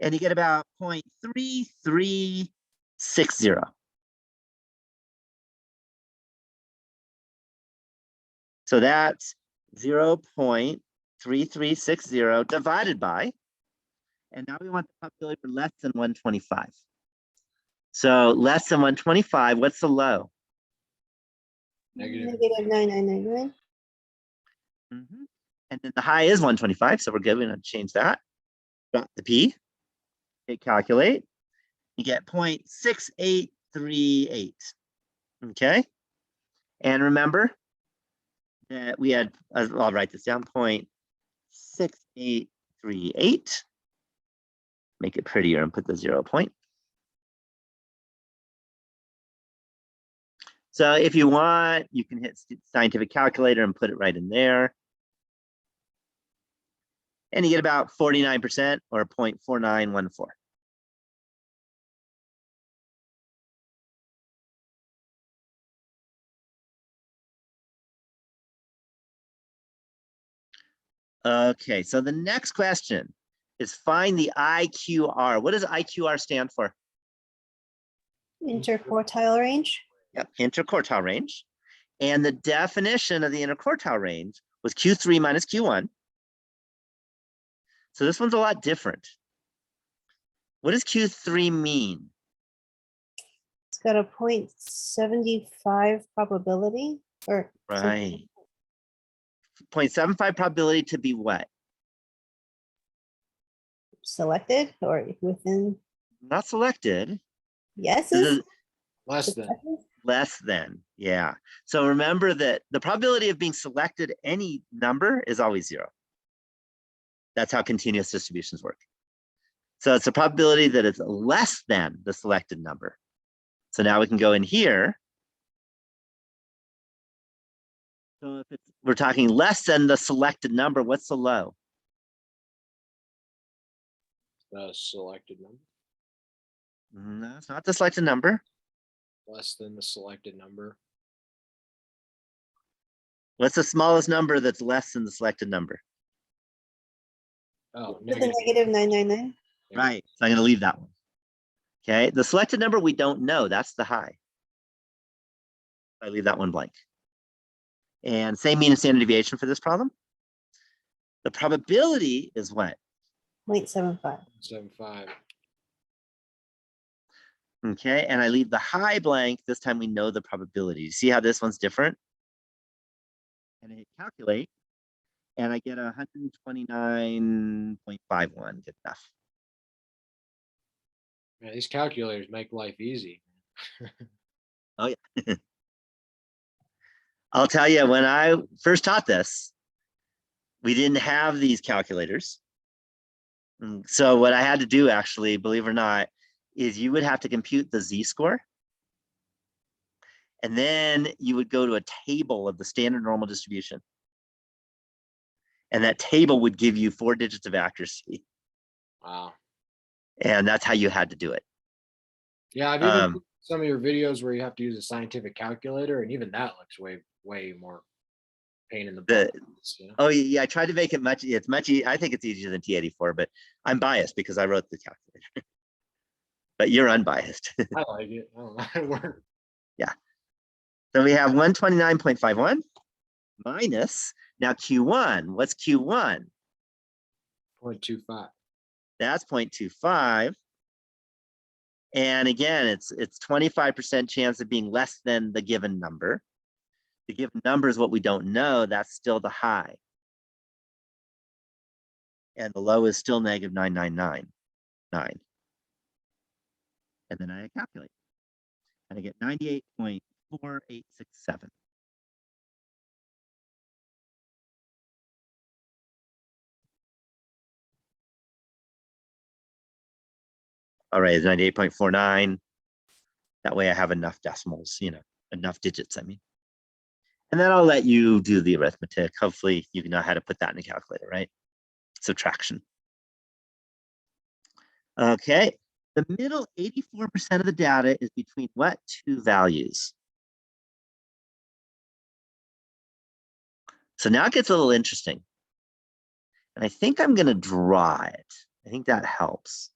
And you get about 0.3360. So that's 0.3360 divided by, and now we want the probability for less than 125. So less than 125, what's the low? Negative. Negative 9999. And then the high is 125, so we're good. We're going to change that. Drop the P, hit calculate. You get 0.6838. Okay. And remember that we had, I'll write this down, 0.6838 38. Make it prettier and put the 0 point. So if you want, you can hit scientific calculator and put it right in there. And you get about 49% or 0.4914. Okay, so the next question is find the IQR. What does IQR stand for? Interquartile range. Yep, interquartile range. And the definition of the interquartile range was Q3 minus Q1. So this one's a lot different. What does Q3 mean? It's got a 0.75 probability or Right. 0.75 probability to be what? selected or within Not selected. This yeses. is Less than. less than, yeah. So remember that the probability of being selected any number is always 0. That's how continuous distributions work. So it's a probability that it's less than the selected number. So now we can go in here. So if we're talking less than the selected number, what's the low? The selected number. No, it's not the selected number. Less than the selected number. What's the smallest number that's less than the selected number? Oh, With a negative. negative 999. Right. So I'm going to leave that one. Okay. The selected number we don't know. That's the high. I leave that one blank. And same mean and standard deviation for this problem. The probability is what? 0.75. 75. Okay. And I leave the high blank. This time we know the probability. You see how this one's different? And I hit calculate. And I get 129.51. Good enough. Man, these calculators make life easy. I'll tell you, when I first taught this, we didn't have these calculators. So what I had to do, actually, believe it or not, is you would have to compute the z-score. And then you would go to a table of the standard normal distribution. And that table would give you 4 digits of accuracy. Wow. And that's how you had to do it. Yeah, I've even seen some of your videos where you have to use a scientific calculator, and even that looks way more pain in the butt. You know? Oh yeah, I tried to make it much. It's much. I think it's easier than T84, but I'm biased because I wrote the calculator. But you're unbiased. I like it. I don't know how it works. Yeah. So we have 129.51 minus now Q1. What's Q1? 0.25. That's 0.25. And again, it's 25% chance of being less than the given number. The given number is what we don't know. That's still the high. And the low is still negative 999.9. And then I calculate. And I get 98.4867. All right, it's 98.49. That way I have enough decimals, enough digits, I mean. And then I'll let you do the arithmetic. Hopefully you know how to put that in a calculator, right? Subtraction. Okay, the middle 84% of the data is between what 2 values? So now it gets a little interesting. And I think I'm going to draw it. I think that helps.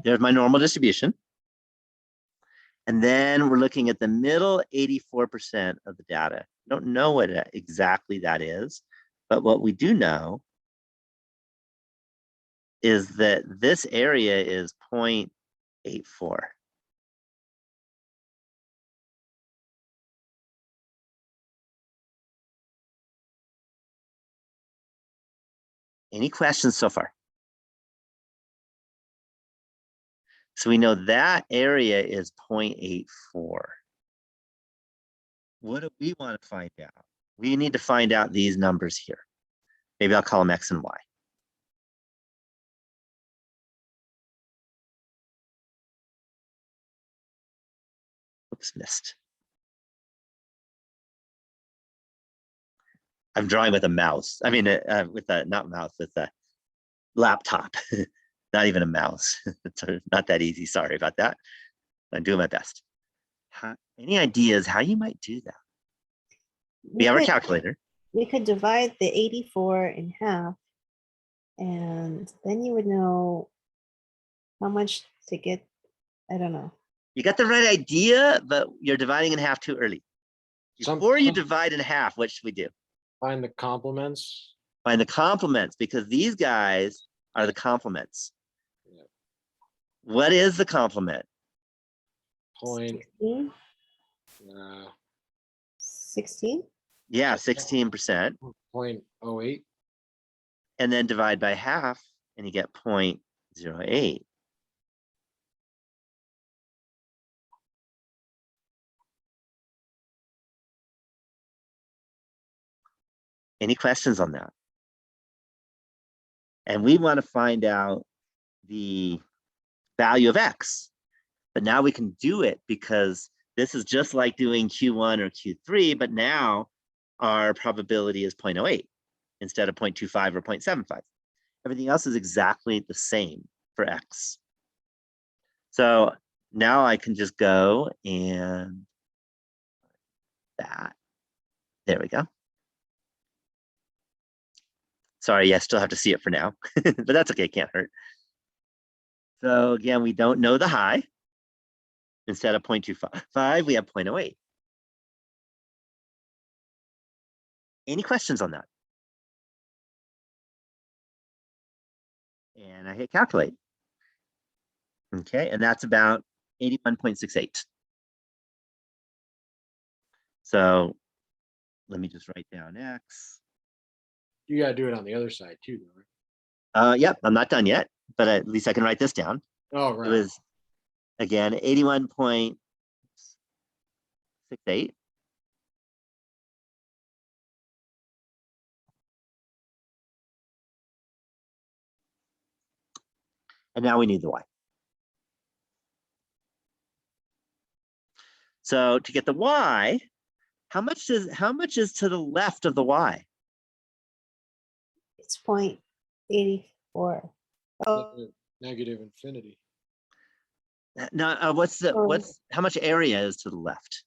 There's my normal distribution. And then we're looking at the middle 84% of the data. I don't know what exactly that is, but what we do know is that this area is 0.84. Any questions so far? So we know that area is 0.84. what do we want to find out? We need to find out these numbers here. Maybe I'll call them X and Y. Oops, missed. I'm drawing with a mouse. I mean, with a, not mouse, with a laptop, not even a mouse. It's not that easy. Sorry about that. I'm doing my best. Any ideas how you might do that? We have our calculator. We could divide the 84 in half, and then you would know how much to get. I don't know. You got the right idea, but you're dividing in half too early. Before you Some- divide in half, what should we do? Find the complements. Find the complements, because these guys are the complements. Yep. What is the complement? Point, 16? uh, 16? Yeah, 16%. 0.08. And then divide by half, and you get 0.08. Any questions on that? And we want to find out the value of X. But now we can do it because this is just like doing Q1 or Q3, but now our probability is 0.08 instead of 0.25 or 0.75. Everything else is exactly the same for X. So now I can just go and that. There we go. Sorry, I still have to see it for now, but that's okay, can't hurt. So again, we don't know the high. Instead of 0.25, we have 0.08. Any questions on that? And I hit calculate. Okay, and that's about 81.68. So let me just write down X. You gotta do it on the other side too, though, right? Yep, I'm not done yet, but at least I can write this down. Oh, It right. was, again, 81.68. And now we need the Y. So to get the Y, how much is to the left of the Y? It's 0.84. Oh, Negative infinity. Now, Oh. how much area is to the left?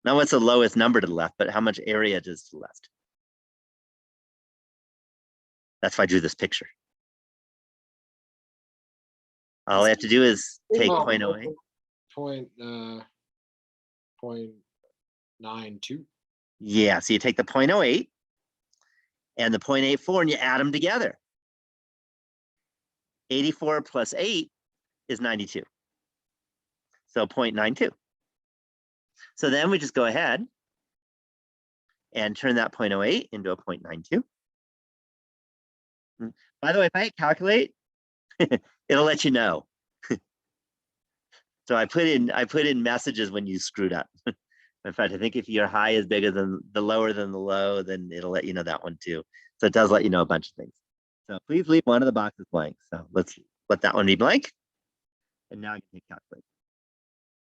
Not what's the lowest number to the left, but how much area is to the left? That's why I drew this picture. All I have to do is take Oh, 0.08. 0.92. Yeah, so you take the 0.08 and the 0.84 and you add them together. 84 plus 8 is 92. So 0.92. So then we just go ahead and turn that 0.08 into a 0.92. By the way, if I hit calculate, it'll let you know. So I put in messages when you screwed up. In fact, I think if your high is bigger than the lower than the low, then it'll let you know that one too. So it does let you know a bunch of things. So please leave one of the boxes blank. So let's let that one be blank. And now I can hit calculate.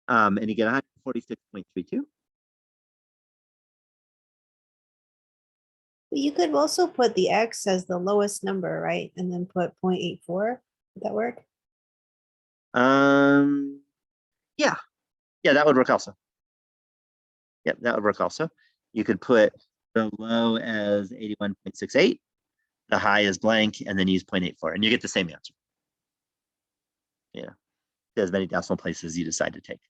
And you get 146.32. you could also put the X as the lowest number, right? And then put 0.84. Would that work? Yeah, that would work also. Yep, that would work also. You could put the low as 81.68, the high is blank, and then use 0.84, and you get the same answer. Yeah, as many decimal places as you decide to take.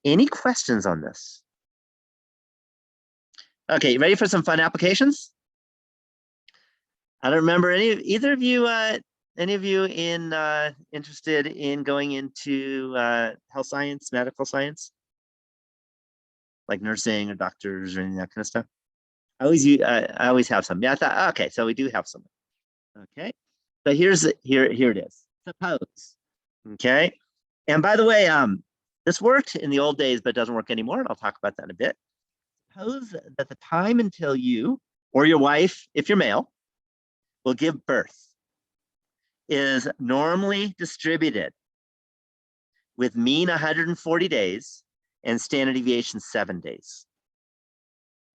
Any questions on this? Okay, you ready for some fun applications? I don't remember either of you interested in going into health science, medical science, like nursing or doctors or any of that kind of stuff? I always have some. Yeah, I thought, okay, so we do have some. Okay, so here it is. Suppose. Okay, and by the way, This worked in the old days, but doesn't work anymore. And I'll talk about that in a bit. Suppose that the time until you or your wife, if you're male, will give birth is normally distributed with mean 140 days and standard deviation 7 days.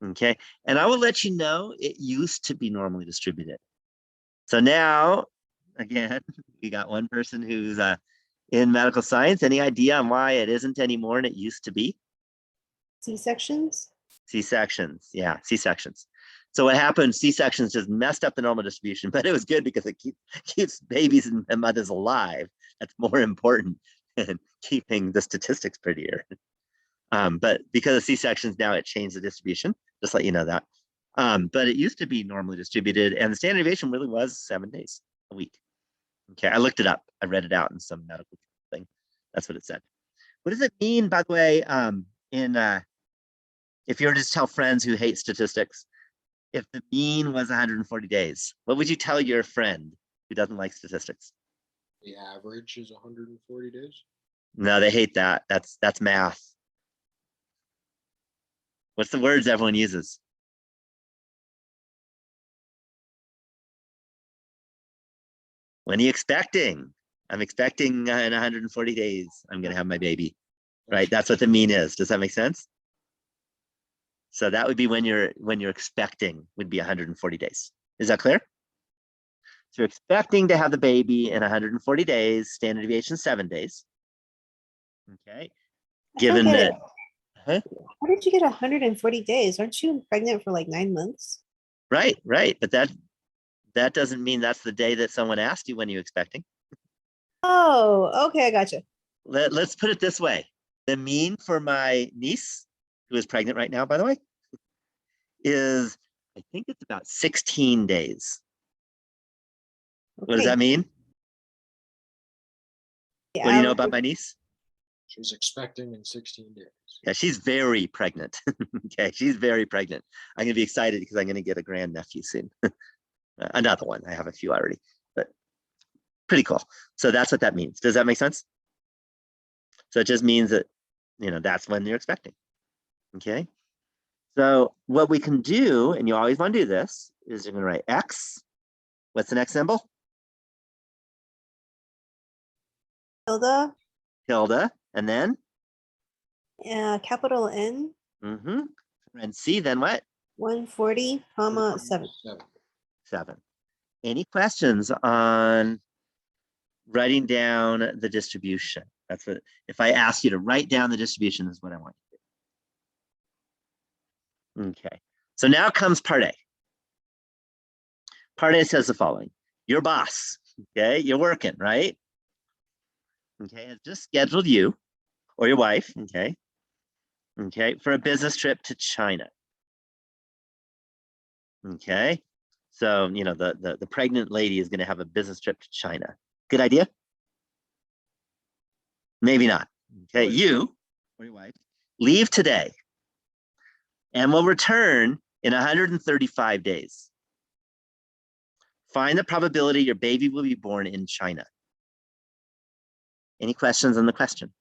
Okay, and I will let you know it used to be normally distributed. So now, again, we got one person who's in medical science. Any idea on why it isn't anymore and it used to be? C-sections? C-sections, yeah, C-sections. So what happened, C-sections just messed up the normal distribution, but it was good because it keeps babies and mothers alive. That's more important than keeping the statistics prettier. But because of C-sections now, it changed the distribution, just let you know that. But it used to be normally distributed, and the standard deviation really was 7 days a week. Okay, I looked it up. I read it out in some medical thing. That's what it said. What does it mean, by the way, if you were to just tell friends who hate statistics, if the mean was 140 days, what would you tell your friend who doesn't like statistics? The average is 140 days. No, they hate that. That's math. What's the words everyone uses? When are you expecting? I'm expecting in 140 days, I'm going to have my baby, right? That's what the mean is. Does that make sense? So that would be when you're expecting would be 140 days. Is that clear? So you're expecting to have the baby in 140 days, standard deviation 7 days. Okay. Given that, How did you get 140 days? Aren't you pregnant for like 9 months? right. But that doesn't mean that's the day that someone asked you when you're expecting. Oh, okay, I gotcha. Let's put it this way. The mean for my niece, who is pregnant right now, by the way, is, I think it's about 16 days. What does Okay. that mean? Yeah, What do you know about my niece? She's expecting in 16 days. Yeah, she's very pregnant. Okay, she's very pregnant. I'm gonna be excited because I'm gonna get a grandnephew soon. Another one. I have a few already, but pretty cool. So that's what that means. Does that make sense? So it just means that, that's when you're expecting. Okay. So what we can do, and you always want to do this, is you're gonna write X. What's the next symbol? Tilde, Tilde, and then? capital N, And C, then what? 140, comma, 7. 7. Any questions on writing down the distribution? That's what, if I ask you to write down the distribution, is what I want you to do. Okay, so now comes part A. Part A says the following: your boss, okay, you're working, right? Okay, has just scheduled you or your wife, okay, for a business trip to China. Okay, so the pregnant lady is going to have a business trip to China. Good idea? Maybe not. Okay, you or your wife leave today and will return in 135 days. Find the probability your baby will be born in China. Any questions on the question?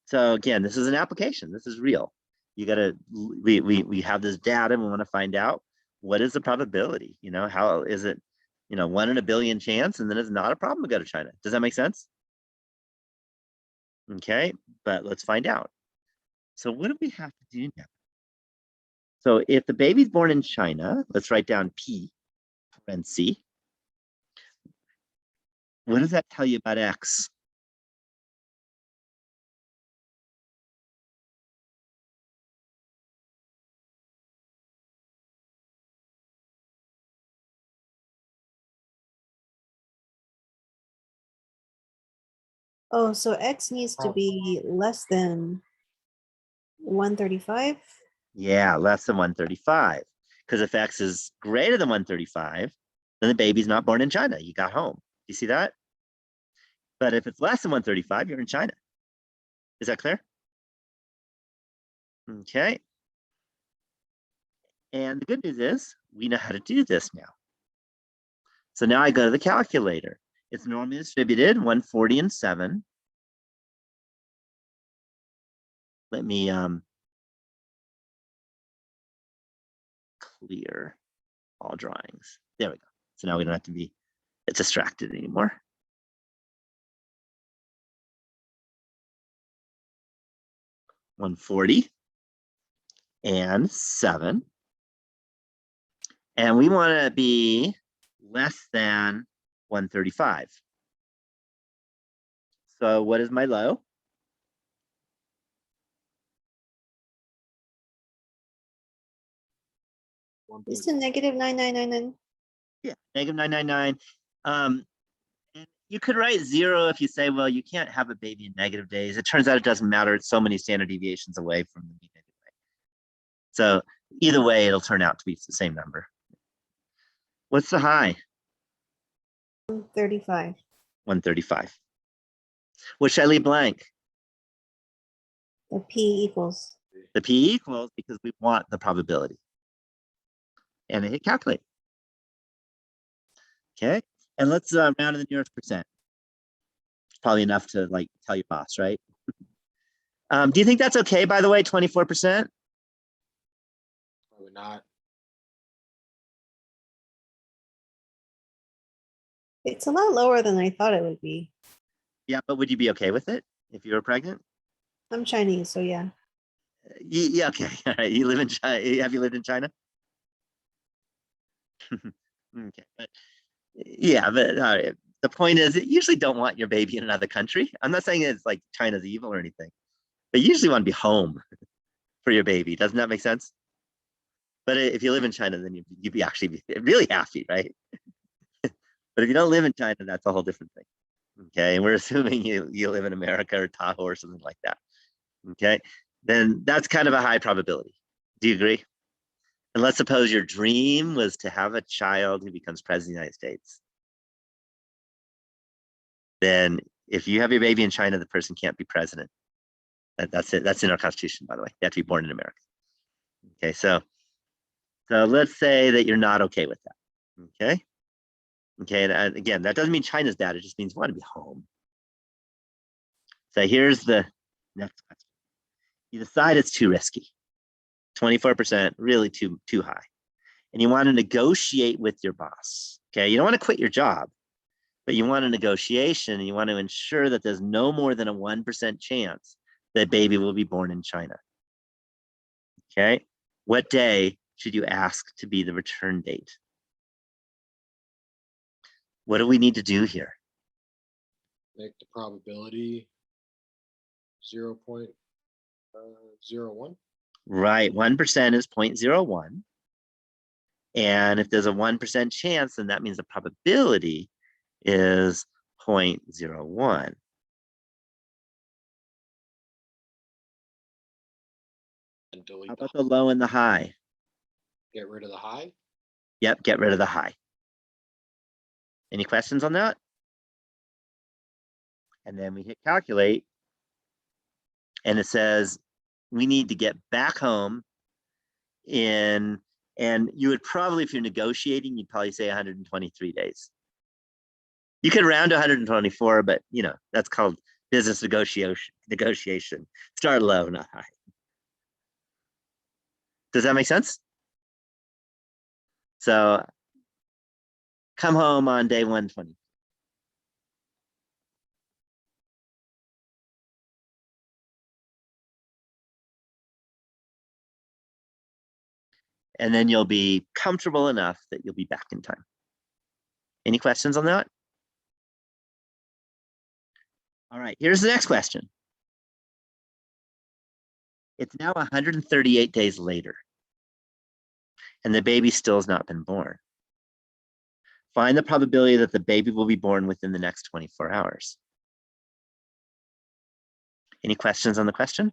So again, this is an application. This is real. You gotta, we have this data and we want to find out what is the probability, how is it, 1 in a billion chance, and then it's not a problem to go to China. Does that make sense? Okay, but let's find out. So what do we have to do now? So if the baby's born in China, let's write down P and C. What does that tell you about X? Oh, so X needs to be less than 135? Yeah, less than 135. Because if X is greater than 135, then the baby's not born in China. You got home. You see that? But if it's less than 135, you're in China. Is that clear? Okay. And the good news is we know how to do this now. So now I go to the calculator. It's normally distributed 140 and 7. let me clear all drawings. There we go. So now we don't have to be distracted anymore. $140 and 7. And we want to be less than 135. So what is my low? It's a negative 9999. Yeah, negative 999. And you could write 0 if you say, well, you can't have a baby in negative days. It turns out it doesn't matter. It's so many standard deviations away from the mean anyway. So either way, it'll turn out to be the same number. What's the high? 135. 135. What should I leave blank? The P equals. The P equals because we want the probability. And I hit calculate. Okay, and let's round to the nearest percent. It's probably enough to like tell your boss, right? Do you think that's okay, by the way, 24%? Probably not. It's a lot lower than I thought it would be. Yeah, but would you be okay with it if you were pregnant? I'm Chinese, so yeah. Yeah, okay. All right. You live in China. Have you lived in China? Okay. But, yeah, but the point is, you usually don't want your baby in another country. I'm not saying it's like China's evil or anything, but you usually want to be home for your baby. Doesn't that make sense? But if you live in China, then you'd be actually be really happy, right? But if you don't live in China, that's a whole different thing. Okay, and we're assuming you live in America or Tahoe or something like that. Okay, then that's kind of a high probability. Do you agree? And let's suppose your dream was to have a child who becomes president of the United States. Then if you have your baby in China, the person can't be president. That's it. That's in our Constitution, by the way. They have to be born in America. Okay, so let's say that you're not okay with that. Okay. Okay, and again, that doesn't mean China's bad. It just means we want to be home. So here's the next question. You decide it's too risky. 24%, really too high. And you want to negotiate with your boss. Okay, you don't want to quit your job, but you want a negotiation and you want to ensure that there's no more than a 1% chance that baby will be born in China. Okay, what day should you ask to be the return date? What do we need to do here? Make the probability 0.01. Right, 1% is 0.01. And if there's a 1% chance, then that means the probability is 0.01. And delete How the about the low and the high? get rid of the high. Yep, get rid of the high. Any questions on that? And then we hit calculate. And it says we need to get back home in, and you would probably, if you're negotiating, you'd probably say 123 days. You could round to 124, but you know, that's called business negotiation. Start low, not high. Does that make sense? So come home on day 120. And then you'll be comfortable enough that you'll be back in time. Any questions on that? All right, here's the next question. It's now 138 days later, and the baby still has not been born. Find the probability that the baby will be born within the next 24 hours. Any questions on the question?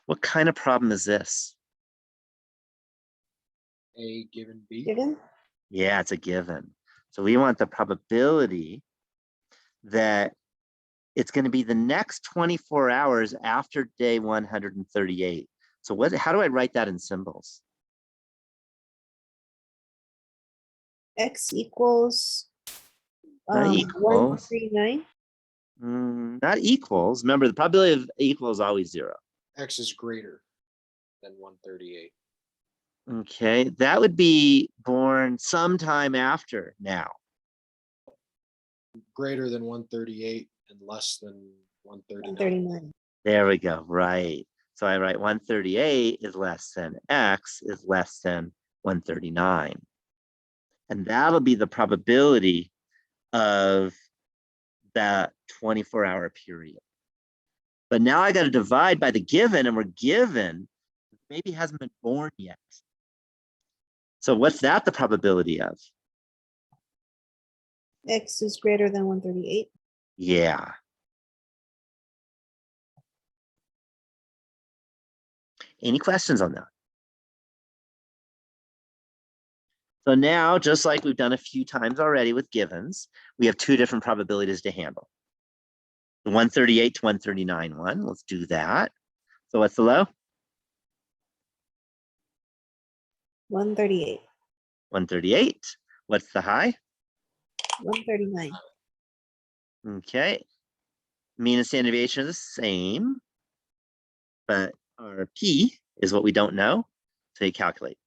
What kind of problem is this? A given B. Given? Yeah, it's a given. So we want the probability that it's going to be the next 24 hours after day 138. So how do I write that in symbols? X equals Not equals. 139. Not equals. Remember, the probability of equal is always 0. X is greater than 138. Okay, that would be born sometime after now. Greater than 138 and less than 139. 139. There we go, right. So I write 138 is less than X is less than 139. And that'll be the probability of that 24-hour period. But now I got to divide by the given, and we're given the baby hasn't been born yet. So what's that the probability of? X is greater than 138. Yeah. Any questions on that? So now, just like we've done a few times already with givens, we have 2 different probabilities to handle. The 138 to 139 one, let's do that. So what's the low? 138. 138. What's the high? 139. Okay. Mean and standard deviation are the same, but our P is what we don't know. So you calculate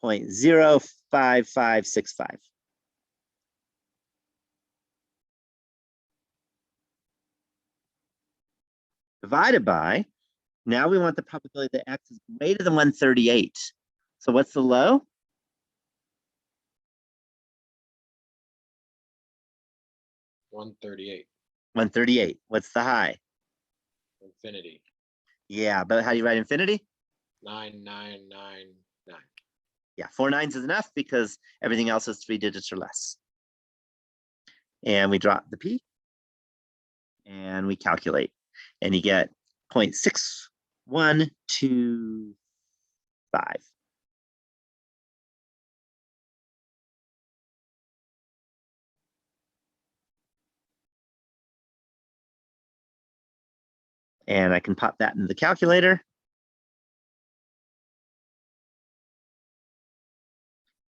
0.05565. Divided by, now we want the probability that X is greater than 138. So what's the low? 138. 138. What's the high? Infinity. Yeah, but how do you write infinity? 9999. Yeah, 4 nines is enough because everything else is 3 digits or less. And we drop the P and we calculate, and you get 0.6125. And I can pop that into the calculator.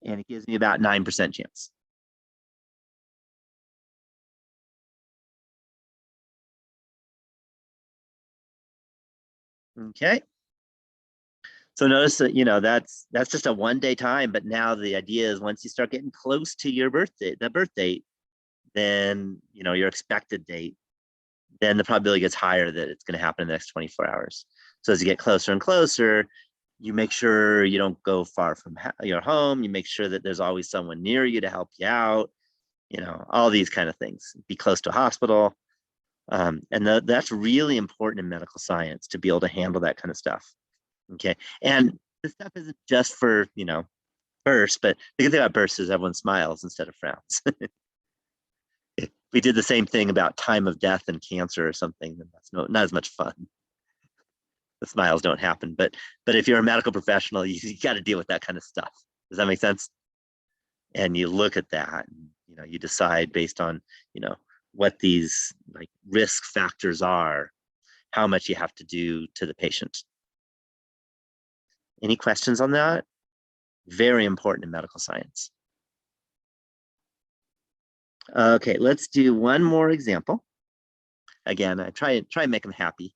And it gives me about 9% chance. Okay. So notice that, that's just a 1-day time, but now the idea is once you start getting close to your birthday, the birth date, then, your expected date, then the probability gets higher that it's going to happen in the next 24 hours. So as you get closer and closer, you make sure you don't go far from your home. You make sure that there's always someone near you to help you out, all these kind of things. Be close to a hospital. And that's really important in medical science to be able to handle that kind of stuff. Okay. And this stuff isn't just for, births, but the good thing about births is everyone smiles instead of frowns. If we did the same thing about time of death and cancer or something, then that's not as much fun. The smiles don't happen. But if you're a medical professional, you got to deal with that kind of stuff. Does that make sense? And you look at that, and, you decide based on, what these like risk factors are, how much you have to do to the patient. Any questions on that? Very important in medical science. Okay, let's do one more example. Again, I try and make them happy.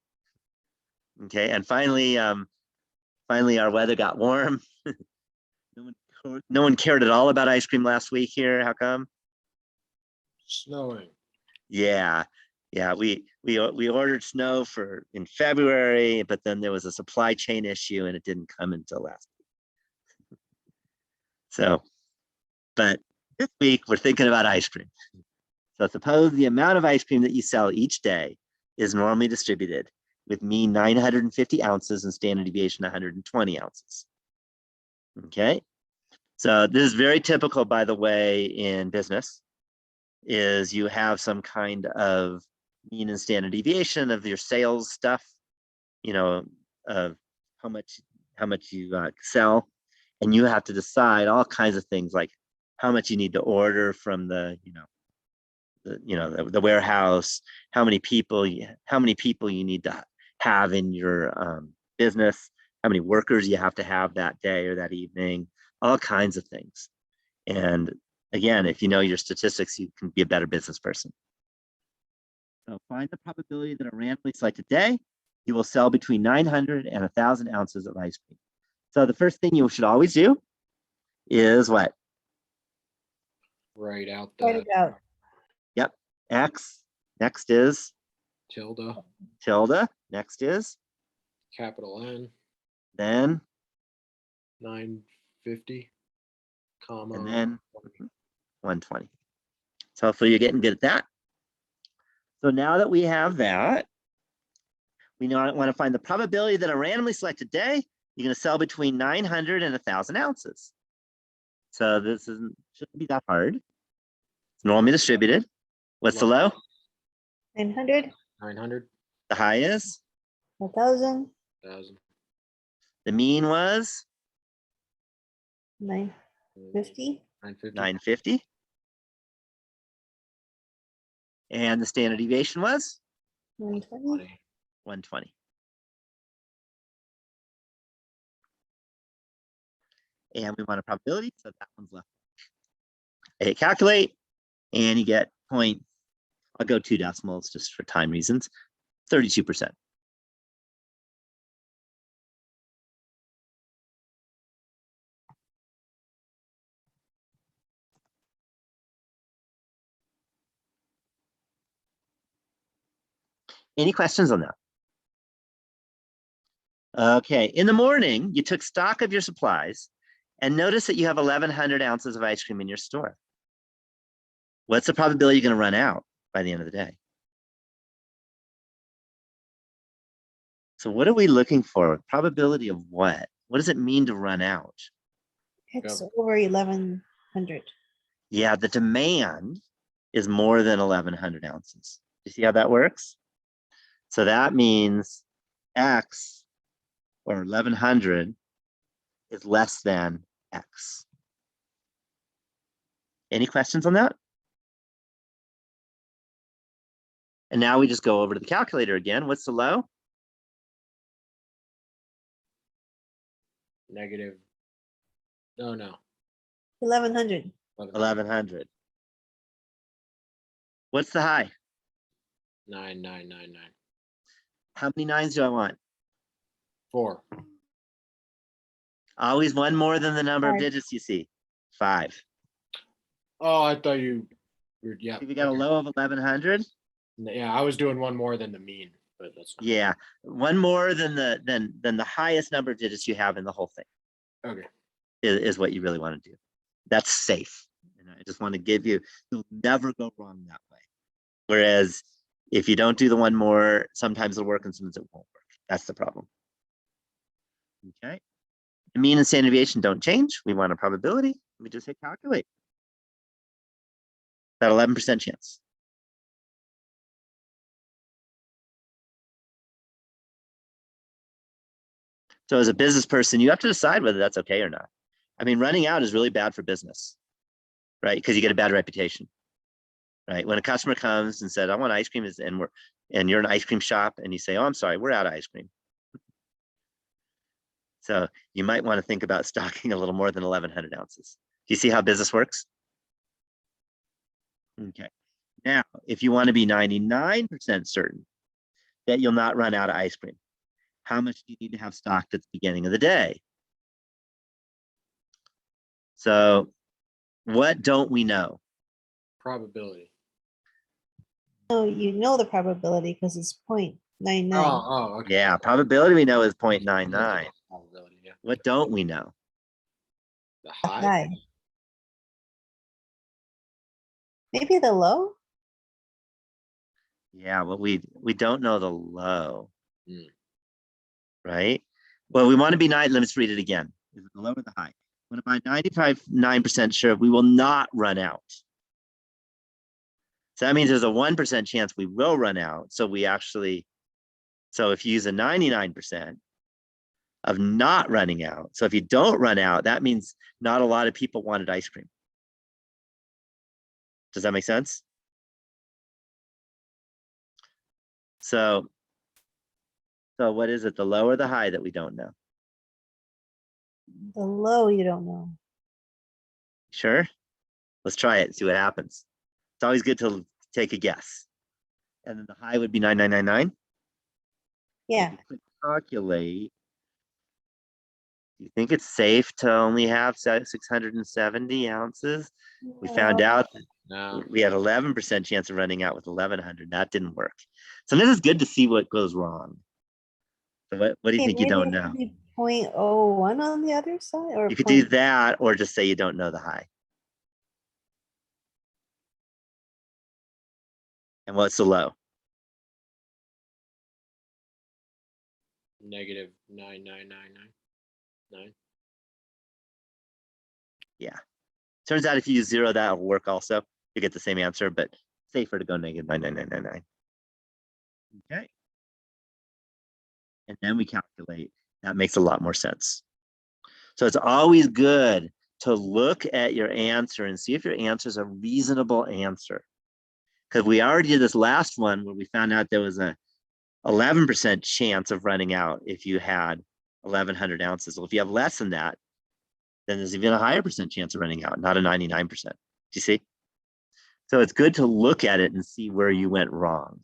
Okay, and finally our weather got warm. No one cared at all about ice cream last week here. How come? Snowing. Yeah, we ordered snow in February, but then there was a supply chain issue and it didn't come until last week. So, but this week we're thinking about ice cream. So suppose the amount of ice cream that you sell each day is normally distributed with mean 950 ounces and standard deviation 120 ounces. Okay, so this is very typical, by the way, in business, is you have some kind of mean and standard deviation of your sales stuff, of how much you sell, and you have to decide all kinds of things like how much you need to order from the warehouse, how many people you need to have in your business, how many workers you have to have that day or that evening, all kinds of things. And again, if you know your statistics, you can be a better business person. So find the probability that a randomly selected day, you will sell between 900 and 1,000 ounces of ice cream. So the first thing you should always do is what? Write out Write the it out. Yep, X. Next is tilde, tilde. Next is, capital N, then, 950, comma. and then 120. So hopefully you're getting good at that. So now that we have that, we now want to find the probability that a randomly selected day, you're going to sell between 900 and 1,000 ounces. So this shouldn't be that hard. It's normally distributed. What's the low? 900, 900, The high is? 1,000, 1,000, The mean was 950, 950, 950. And the standard deviation was 120. 120. And we want a probability, so that one's left. I hit calculate, and you get point, I'll go 2 decimals just for time reasons, 32%. Any questions on that? Okay, in the morning, you took stock of your supplies and notice that you have 1,100 ounces of ice cream in your store. What's the probability you're going to run out by the end of the day? So what are we looking for? Probability of what? What does it mean to run out? It's over 1,100. Yeah, the demand is more than 1,100 ounces. You see how that works? So that means X, or 1,100, is less than X. Any questions on that? And now we just go over to the calculator again. What's the low? negative. No, 1,100. 1,100. What's the high? 9999. How many nines do I want? 4. Always one more than the number of 5. digits you see. 5. Oh, I thought you were, yeah. If you got a low of 1,100, Yeah, I was doing one more than the mean, but that's fine. yeah, one more than the highest number of digits you have in the whole thing Okay. is what you really want to do. That's safe. And I just want to give you, you'll never go wrong that way. Whereas if you don't do the one more, sometimes it'll work and sometimes it won't work. That's the problem. Okay. The mean and standard deviation don't change. We want a probability. We just hit calculate. That 11% chance. So as a business person, you have to decide whether that's okay or not. I mean, running out is really bad for business, right? Because you get a bad reputation, right? When a customer comes and said, I want ice cream, and you're an ice cream shop and you say, oh, I'm sorry, we're out of ice cream. So you might want to think about stocking a little more than 1,100 ounces. Do you see how business works? Okay. Now, if you want to be 99% certain that you'll not run out of ice cream, how much do you need to have stocked at the beginning of the day? So what don't we know? Probability. No, you know the probability because it's 0.99. Oh, okay. Yeah, probability we know is 0.99. Probability, yeah. What don't we know? The high. High. Maybe the low? Yeah, well, we don't know the low, Hmm. right? Well, we want to be let's read it again. Is it the low or the high? When I'm 95.9% sure we will not run out. So that means there's a 1% chance we will run out. So if you use a 99% of not running out. So if you don't run out, that means not a lot of people wanted ice cream. Does that make sense? So what is it, the low or the high that we don't know? The low you don't know. Sure. Let's try it, see what happens. It's always good to take a guess. and then the high would be 9999. Yeah. You could calculate. Do you think it's safe to only have 670 ounces? We found out that No. we had 11% chance of running out with 1100. That didn't work. Sometimes it's good to see what goes wrong. So what do you Okay, think you don't maybe know? 0.01 on the other side, or You could do point- that or just say you don't know the high. And what's the low? Negative 9999. Turns out if you use 0, that'll work also. You get the same answer, but safer to go negative 99999. Okay. And then we calculate. That makes a lot more sense. So it's always good to look at your answer and see if your answer is a reasonable answer. Because we already did this last one where we found out there was a 11% chance of running out if you had 1100 ounces. Well, if you have less than that, then there's even a higher percent chance of running out, not a 99%. Do you see? So it's good to look at it and see where you went wrong.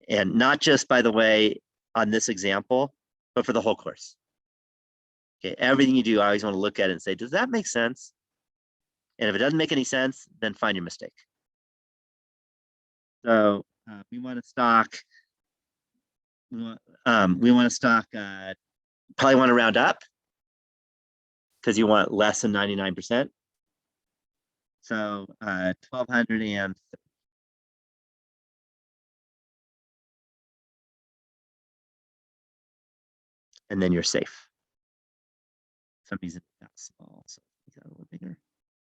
And not just, by the way, on this example, but for the whole course. Okay, everything you do, I always want to look at it and say, does that make sense? And if it doesn't make any sense, then find your mistake. So we want to stock, probably want to round up because you want less than 99%. So 1200 and then you're safe. For some reason that's small, so make that a little bigger.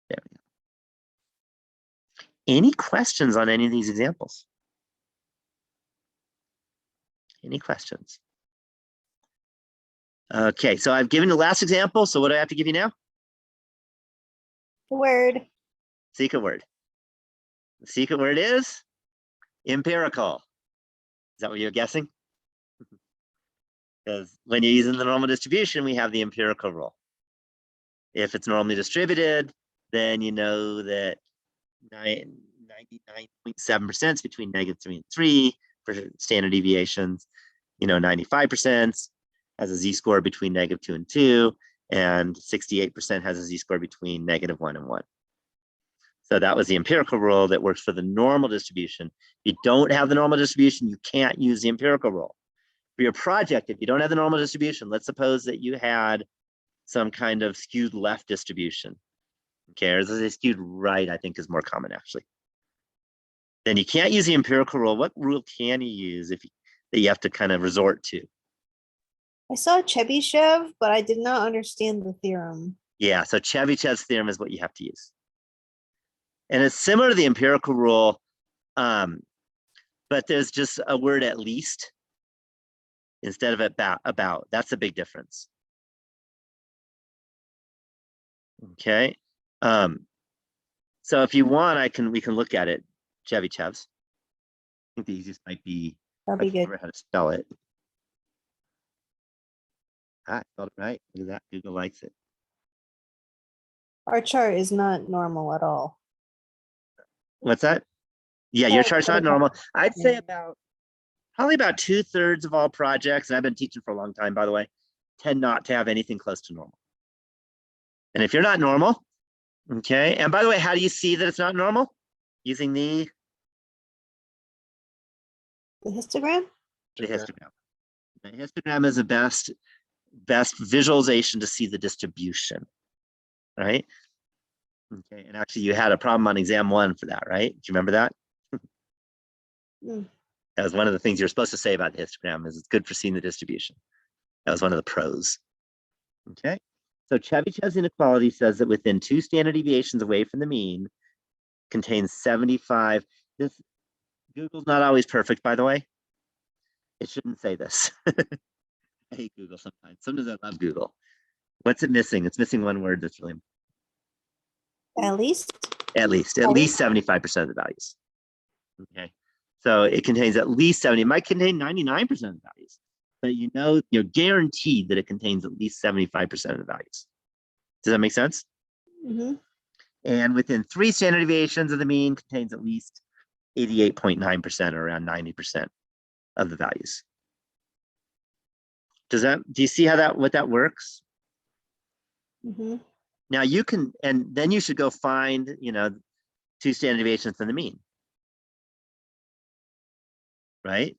There we go. Any questions on any of these examples? Any questions? Okay, so I've given the last example. So what do I have to give you now? word. Secret word. The secret word is empirical. Is that what you're guessing? Because when you're using the normal distribution, we have the empirical rule. If it's normally distributed, then you know that 99.7% is between -3 and 3 for standard deviations. 95% has a z-score between -2 and 2, and 68% has a z-score between -1 and 1. So that was the empirical rule that works for the normal distribution. If you don't have the normal distribution, you can't use the empirical rule. For your project, if you don't have the normal distribution, let's suppose that you had some kind of skewed left distribution. Okay, or the skewed right, I think is more common actually. Then you can't use the empirical rule. What rule can you use that you have to kind of resort to? I saw Chebyshev, but I did not understand the theorem. Yeah, so Chebyshev's theorem is what you have to use. And it's similar to the empirical rule, but there's just a word at least instead of about. That's a big difference. Okay. So if you want, we can look at it. Chebyshev's. I think the easiest might be, That'd I be can't good. remember how to spell it. I spelled it right. Look at that. Google likes it. Our chart is not normal at all. What's that? Yeah, your Oh, chart's not okay. normal. I'd say Yeah. probably about 2/3 of all projects, and I've been teaching for a long time, by the way, tend not to have anything close to normal. And if you're not normal, okay, and by the way, how do you see that it's not normal? Using the histogram? histogram. The histogram is the best visualization to see the distribution, right? Okay, and actually you had a problem on exam 1 for that, right? Do you remember that? Mm. That was one of the things you're supposed to say about the histogram is it's good for seeing the distribution. That was one of the pros. Okay, so Chebyshev's inequality says that within 2 standard deviations away from the mean contains 75. Google's not always perfect, by the way. It shouldn't say this. I hate Google sometimes. Sometimes I love Google. What's it missing? It's missing one word that's really At least? at least 75% of the values. Okay, so it contains at least 70. It might contain 99% of the values, but you're guaranteed that it contains at least 75% of the values. Does that make sense? Mm-hmm. And within 3 standard deviations of the mean contains at least 88.9% or around 90% of the values. Do you see what that works? Mm-hmm. Now you can, and then you should go find, two standard deviations from the mean. Right?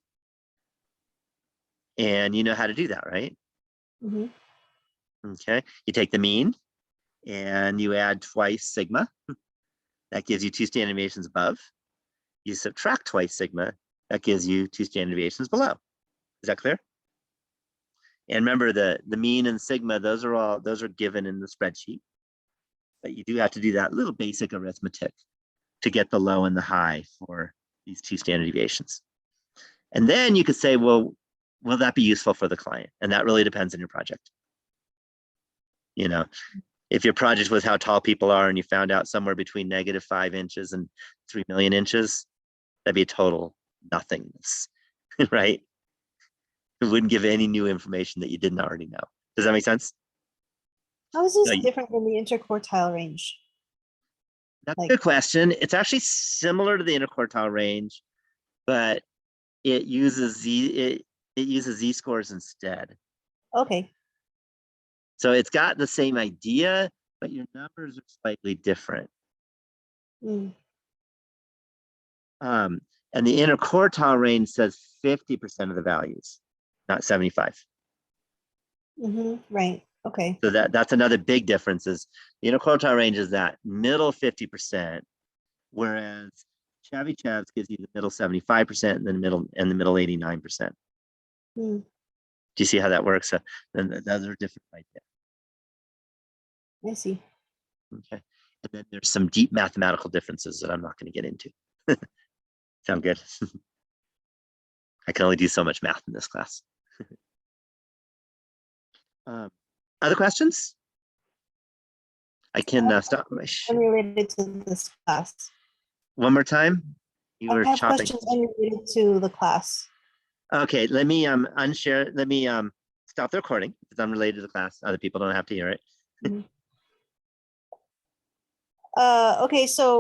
And you know how to do that, right? Mm-hmm. Okay. You take the mean and you add twice sigma. That gives you two standard deviations above. You subtract twice sigma. That gives you two standard deviations below. Is that clear? And remember the mean and sigma, those are given in the spreadsheet. But you do have to do that little basic arithmetic to get the low and the high for these two standard deviations. And then you could say, well, will that be useful for the client? And that really depends on your project. If your project was how tall people are and you found out somewhere between -5 inches and 3 million inches, that'd be a total nothingness, right? It wouldn't give any new information that you didn't already know. Does that make sense? How is this No, different than the interquartile range? That's a Like- good question. It's actually similar to the interquartile range, but it uses Z scores instead. Okay. So it's got the same idea, but your numbers are slightly different. Mm. And the interquartile range says 50% of the values, not 75. Mm-hmm. Right. Okay. So that's another big difference is the interquartile range is that middle 50%, whereas Chebyshev gives you the middle 75% and the middle 89%. Mm. Do you see how that works? So then those are different right there. I see. Okay. And then there's some deep mathematical differences that I'm not going to get into. Sound good? I can only do so much math in this class. Other questions? I can stop my Unrelated to this class. one more time. You were I have chopping. questions unrelated to the class. Okay, let me unshare. Let me stop the recording. It's unrelated to the class. Other people don't have to hear it. Okay, so